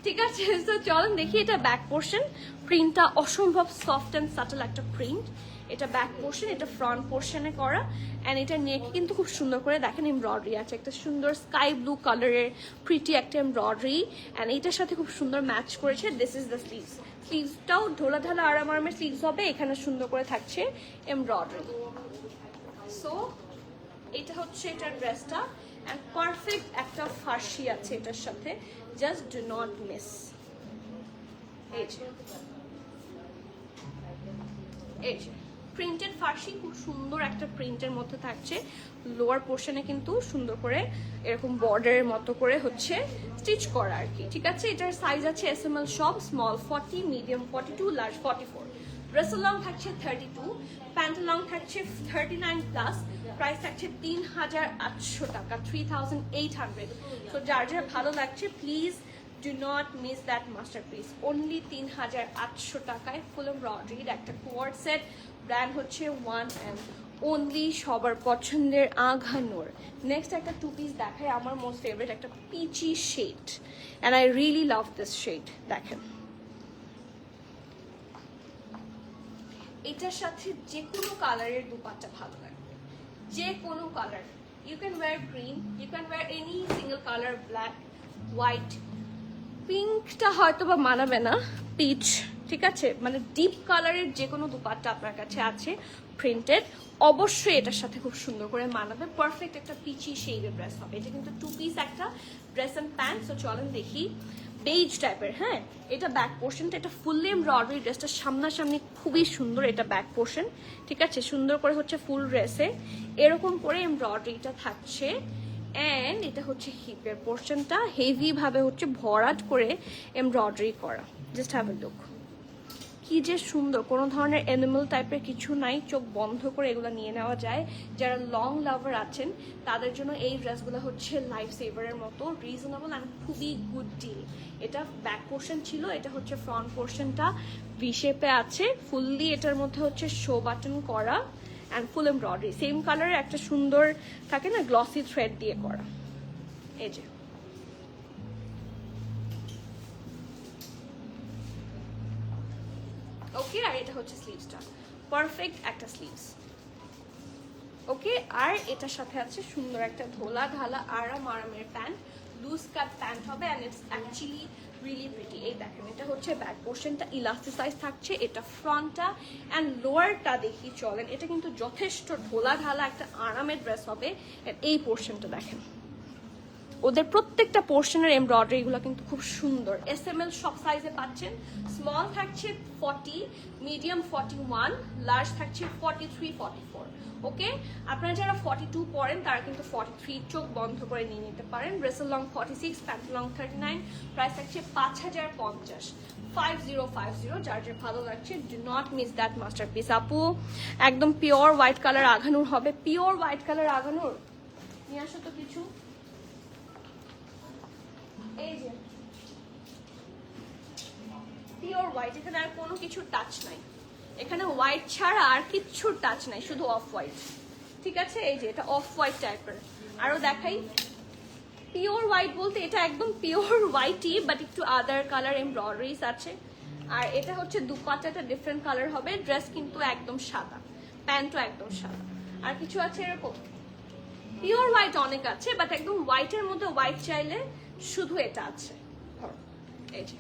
ঠিক আছে? তো চলুন দেখি। এটা ব্যাক পোর্শন, প্রিন্টটা অসম্ভব সফট অ্যান্ড সাটল একটা প্রিন্ট। এটা ব্যাক পোর্শন, এটা ফ্রন্ট পোর্শনে করা। অ্যান্ড এটা নেক কিন্তু খুব সুন্দর করে দেখেন এমব্রয়ডারি আছে, একটা সুন্দর স্কাই ব্লু কালারের প্রিটি একটা এমব্রয়ডারি। অ্যান্ড এটার সাথে খুব সুন্দর ম্যাচ করেছে। This is the sleeves. স্লিভসটাও ঢোলা ঢালা আরাম আরামের স্লিভস হবে, এখানে সুন্দর করে থাকছে এমব্রয়ডারি। সো এটা হচ্ছে এটার ড্রেসটা, অ্যান্ড পারফেক্ট একটা ফার্সি আছে এটার সাথে, জাস্ট ডু নট মিস। এই যে প্রিন্টেড ফার্সি, খুব সুন্দর একটা প্রিন্টের মধ্যে থাকছে। লোয়ার পোর্শনে কিন্তু সুন্দর করে এরকম বর্ডারের মতো করে হচ্ছে স্টিচ করা আর কি, ঠিক আছে। এটার সাইজ আছে SML সব, স্মল 40, মিডিয়াম 42, লার্জ 44। ড্রেসের লং থাকছে 32, প্যান্টের লং থাকছে 39 প্লাস। প্রাইস থাকছে 3800 টাকা, 3800। তো যার যার ভালো লাগছে please do not miss that masterpiece. Only 3800 টাকায় ফুল এমব্রয়ডারির একটা কোয়ার্ড সেট। ব্র্যান্ড হচ্ছে ওয়ান অ্যান্ড অনলি, সবার পছন্দের আঘা নূর। নেক্সট একটা টু পিস দেখাই, আমার মোস্ট ফেভারিট একটা peachy shade, and I really love this shade. দেখেন এটার সাথে যে কোনো কালারের দুপাট্টা ভালো লাগে, যে কোনো কালার। You can wear green, you can wear any single colour, black, white, পিঙ্কটা হয়তো বা মানাবে না, পিচ, ঠিক আছে। মানে ডিপ কালারের যে কোনো দুপাট্টা আপনার কাছে আছে প্রিন্টেড, অবশ্যই এটার সাথে খুব সুন্দর করে মানাবে। পারফেক্ট একটা পিচি শেডের ড্রেস হবে। এটা কিন্তু টু পিস একটা ড্রেস অ্যান্ড প্যান্ট। সো চলেন দেখি, বেজ টাইপের, হ্যাঁ। এটা ব্যাক পোর্শনটা, এটা ফুললি এমব্রয়ডারি, ড্রেসটা সামনাসামনি খুবই সুন্দর। এটা ব্যাক পোর্শন, ঠিক আছে, সুন্দর করে হচ্ছে ফুল ড্রেসে এরকম করে এমব্রয়ডারিটা থাকছে। অ্যান্ড এটা হচ্ছে হিপের পোর্শনটা, হেভি ভাবে হচ্ছে ভরাট করে এমব্রয়ডারি করা। জাস্ট হ্যাভ এ লুক, কি যে সুন্দর। কোনো ধরনের অ্যানিমাল টাইপের কিছু নাই, চোখ বন্ধ করে এগুলো নিয়ে নেওয়া যায়। যারা লং লাভার আছেন তাদের জন্য এই ড্রেসগুলো হচ্ছে লাইফ সেভারের মতো, রিজনেবল অ্যান্ড খুবই গুড ডিল। এটা ব্যাক পোর্শন ছিল, এটা হচ্ছে ফ্রন্ট পোর্শনটা ভি শেপে আছে, ফুললি এটার মধ্যে হচ্ছে শো বাটন করা অ্যান্ড ফুল এমব্রয়ডারি। সেম কালারের একটা সুন্দর থাকে না গ্লসি থ্রেড দিয়ে করা। এই যে ওকে, আর এটা হচ্ছে স্লিভসটা, পারফেক্ট একটা স্লিভস। ওকে, আর এটার সাথে আছে সুন্দর একটা ধোলা ঢালা আরামের প্যান্ট, লুজ কাট প্যান্ট হবে, and it's actually really pretty. এই দেখেন, এটা হচ্ছে ব্যাক পোর্শনটা, ইলাস্টিসাইজ থাকছে, এটা ফ্রন্টটা অ্যান্ড লোয়ারটা দেখি চলেন। এটা কিন্তু যথেষ্ট ধোলা ঢালা একটা আরামের ড্রেস হবে। এই পোর্শনটা দেখেন, ওদের প্রত্যেকটা পোর্শনের এমব্রয়ডারিগুলো কিন্তু খুব সুন্দর। SML সব সাইজে পাচ্ছেন, স্মল থাকছে 40, মিডিয়াম 41, লার্জ থাকছে 43, 44। ওকে, আপনারা যারা 42 পরেন তারা কিন্তু 43 চোখ বন্ধ করে নিয়ে নিতে পারেন। ড্রেসের লং 46, প্যান্ট লং 39, প্রাইস থাকছে 5050, 5050। যার যার ভালো লাগছে do not miss that masterpiece. আপু একদম পিওর হোয়াইট কালার আঘানুর হবে, পিওর হোয়াইট কালার আঘানুর নিয়ে আসো তো কিছু। এই যে পিওর হোয়াইট, এখানে আর কোনো কিছু টাচ নাই, এখানে হোয়াইট ছাড়া আর কিচ্ছু টাচ নাই, শুধু অফ হোয়াইট, ঠিক আছে। এই যে এটা অফ হোয়াইট টাইপের। আরো দেখাই, পিওর হোয়াইট বলতে এটা একদম পিওর হোয়াইটই, বাট একটু আদার কালার এমব্রয়ডারিজ আছে। আর এটা হচ্ছে দুপাট্টাটা ডিফারেন্ট কালার হবে, ড্রেস কিন্তু একদম সাদা, প্যান্টও একদম সাদা। আর কিছু আছে এরকম পিওর হোয়াইট অনেক আছে, বাট একদম হোয়াইটের মধ্যে হোয়াইট চাইলে শুধু এটা আছে। এই যে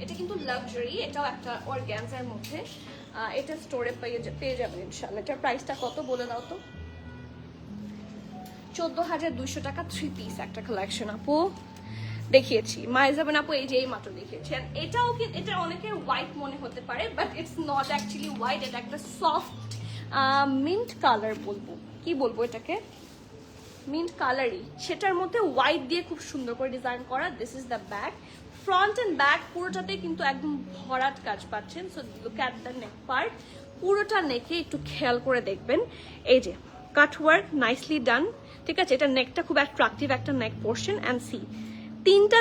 এটা কিন্তু লাক্সারি, এটাও একটা অর্গানজার মধ্যে। এটা স্টোরে পেয়ে যাবেন ইনশাআল্লাহ। এটার প্রাইসটা কত বলে দাও তো? 14,200 টাকা, 3 পিস একটা কালেকশন আপু দেখিয়েছি। মাইজাবেন আপু এই যে এই মাত্র দেখিয়েছেন। এটাও কি, এটা অনেকের হোয়াইট মনে হতে পারে, but it's not actually white. এটা একটা সফট মিন্ট কালার বলবো, কি বলবো এটাকে, মিন্ট কালারই, সেটার মধ্যে হোয়াইট দিয়ে খুব সুন্দর করে ডিজাইন করা। This is the back, front and back পুরোটাতে কিন্তু একদম ভরাট কাজ পাচ্ছেন। So look at the neck part, পুরোটা নেকে একটু খেয়াল করে দেখবেন। এই যে কাট ওয়ার্ক নাইসলি ডান, ঠিক আছে। এটা নেকটা খুব অ্যাট্রাকটিভ একটা নেক পোর্শন, অ্যান্ড সি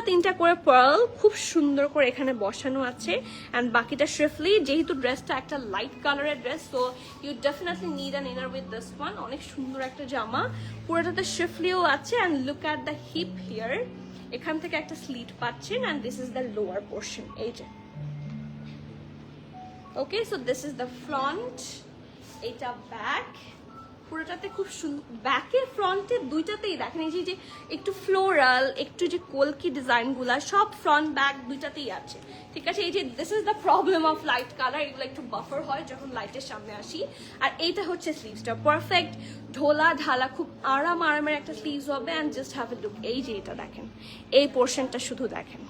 তিনটা করে পার্ল খুব সুন্দর করে এখানে বসানো আছে। অ্যান্ড বাকিটা শ্রিফলি, যেহেতু ড্রেসটা একটা লাইট কালারের dress, so you definitely need an inner with this one. অনেক সুন্দর একটা জামা, পুরোটাতে শ্রিফলিও আছে। And look at the hip here, এখান থেকে একটা স্লিট পাচ্ছেন। And this is the lower portion, এই যে। Okay, so this is the front, এটা ব্যাক, পুরোটাতে খুব সুন্দর, ব্যাকে ফ্রন্টে দুইটাতেই দেখেন এই যে একটু ফ্লোরাল, একটু যে কলকি ডিজাইনগুলা সব ফ্রন্ট ব্যাক দুইটাতেই আছে। ঠিক আছে, এই যে this is the problem of light colour, এগুলো একটু বাফার হয় যখন লাইটের সামনে আসি। আর এইটা হচ্ছে স্লিভসটা, পারফেক্ট ঢোলা ঢালা, খুব আরামের একটা স্লিভস হবে। And just have a look, এই যে এটা দেখেন, এই পোর্শনটা শুধু দেখেন,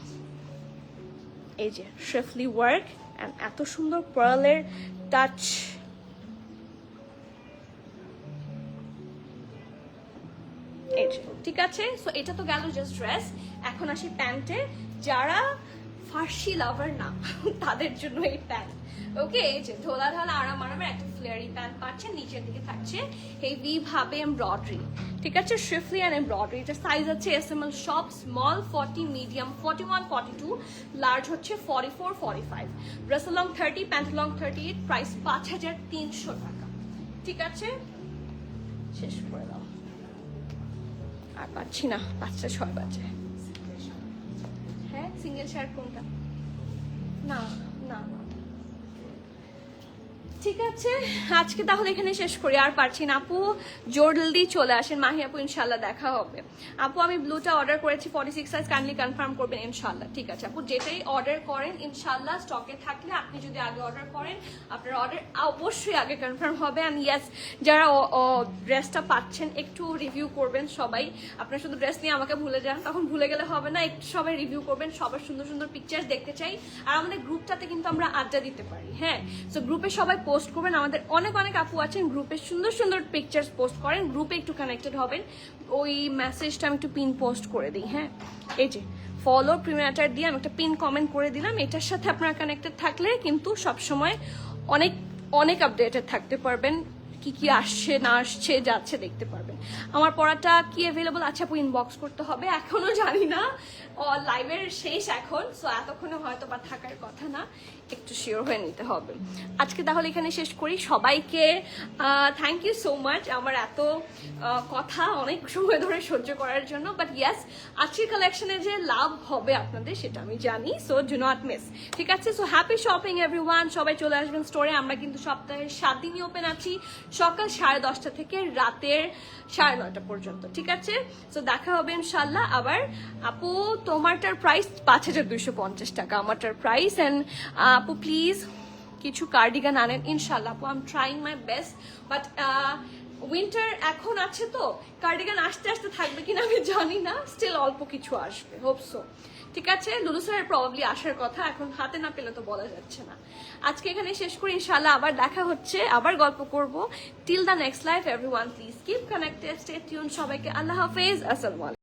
এই যে শেফলি ওয়ার্ক অ্যান্ড এত সুন্দর পার্লের টাচ। ঠিক আছে, সো এটা তো গেল জাস্ট ড্রেস। এখন আসি প্যান্টে। যারা ফার্সি লাভার না তাদের জন্য এই প্যান্ট। ওকে, এই যে ধোলা ঢালা আরামের একটা ফ্লেয়ারি প্যান্ট পাচ্ছেন, নিচের দিকে থাকছে হেভি ভাবে এমব্রয়ডারি। ঠিক আছে, শিফলি অ্যান্ড এমব্রয়ডারি। এটা সাইজ আছে এসএমএল সব, স্মল 40, মিডিয়াম 41, 42, লার্জ হচ্ছে 44, 45। Dress long 30, pant long 38, price 5300 টাকা। ঠিক আছে, শেষ করে দাও, আর পাচ্ছি না, 5:06 বাজে। হ্যাঁ, সিঙ্গেল শার্ট কোনটা? না না না, ঠিক আছে, আজকে তাহলে এখানে শেষ করি, আর পারছি না। আপু জলদি চলে আসেন, মাহি আপু ইনশাল্লাহ দেখা হবে। আপু আমি ব্লুটা অর্ডার করেছি 46 সাইজ, কাইন্ডলি কনফার্ম করবেন ইনশাল্লাহ। ঠিক আছে আপু, যেটাই অর্ডার করেন ইনশাল্লাহ স্টকে থাকলে, আপনি যদি আগে অর্ডার করেন আপনার অর্ডার অবশ্যই আগে কনফার্ম হবে। অ্যান্ড ইয়েস, যারা ড্রেসটা পাচ্ছেন একটু রিভিউ করবেন সবাই। আপনার শুধু ড্রেস নিয়ে আমাকে ভুলে যান, তখন ভুলে গেলে হবে না, একটু সবাই রিভিউ করবেন, সবার সুন্দর সুন্দর পিকচার দেখতে চাই। আর আমাদের গ্রুপটাতে কিন্তু আমরা আড্ডা দিতে পারি। হ্যাঁ, সো গ্রুপে সবাই পোস্ট করবেন, আমাদের অনেক আপু আছেন গ্রুপে সুন্দর সুন্দর পিকচার্স পোস্ট করেন, গ্রুপে একটু কানেক্টেড হবেন। ওই মেসেজটা আমি একটু পিন পোস্ট করে দিই। হ্যাঁ, এই যে ফলো প্রিমিয়াটার দিয়ে আমি একটা পিন কমেন্ট করে দিলাম, এটার সাথে আপনারা কানেক্টেড থাকলে কিন্তু সবসময় অনেক আপডেটেড থাকতে পারবেন, কি আসছে না আসছে যাচ্ছে দেখতে পারবেন। আমার পড়াটা কি অ্যাভেলেবল আছে আপু ইনবক্স করতে হবে, এখনো জানি না, লাইভের শেষ এখন, সো এতক্ষণে হয়তো বা থাকার কথা না, একটু শিওর হয়ে নিতে হবে। আজকে তাহলে এখানে শেষ করি। সবাইকে থ্যাংক ইউ সো মাচ আমার এত কথা অনেক সময় ধরে সহ্য করার জন্য। বাট ইয়াস, আজকের কালেকশনে যে লাভ হবে আপনাদের সেটা আমি জানি, সো ডু নট মিস। ঠিক আছে, সো হ্যাপি শপিং এভরিওয়ান, সবাই চলে আসবেন স্টোরে। আমরা কিন্তু সপ্তাহের 7 দিনই ওপেন আছি, সকাল 10:30 থেকে রাতের 9:30 পর্যন্ত। ঠিক আছে, সো দেখা হবে ইনশাল্লাহ আবার। আপু তোমারটার প্রাইস 5250 টাকা, আমারটার প্রাইস। অ্যান্ড আপু প্লিজ কিছু কার্ডিগান আনেন ইনশাল্লাহ। আপু I am trying my best, but winter এখন আছে তো, কার্ডিগান আস্তে আস্তে থাকবে কিনা আমি জানি না, স্টিল অল্প কিছু আসবে, হোপ সো। ঠিক আছে, লুলু স্যারের প্রবাবলি আসার কথা, এখন হাতে না পেলে তো বলা যাচ্ছে না। আজকে এখানে শেষ করি, ইনশাল্লাহ আবার দেখা হচ্ছে, আবার গল্প করব। Till the next life everyone, please keep connected, stay tune. সবাইকে আল্লাহ হাফেজ, আসসালামু আলাইকুম।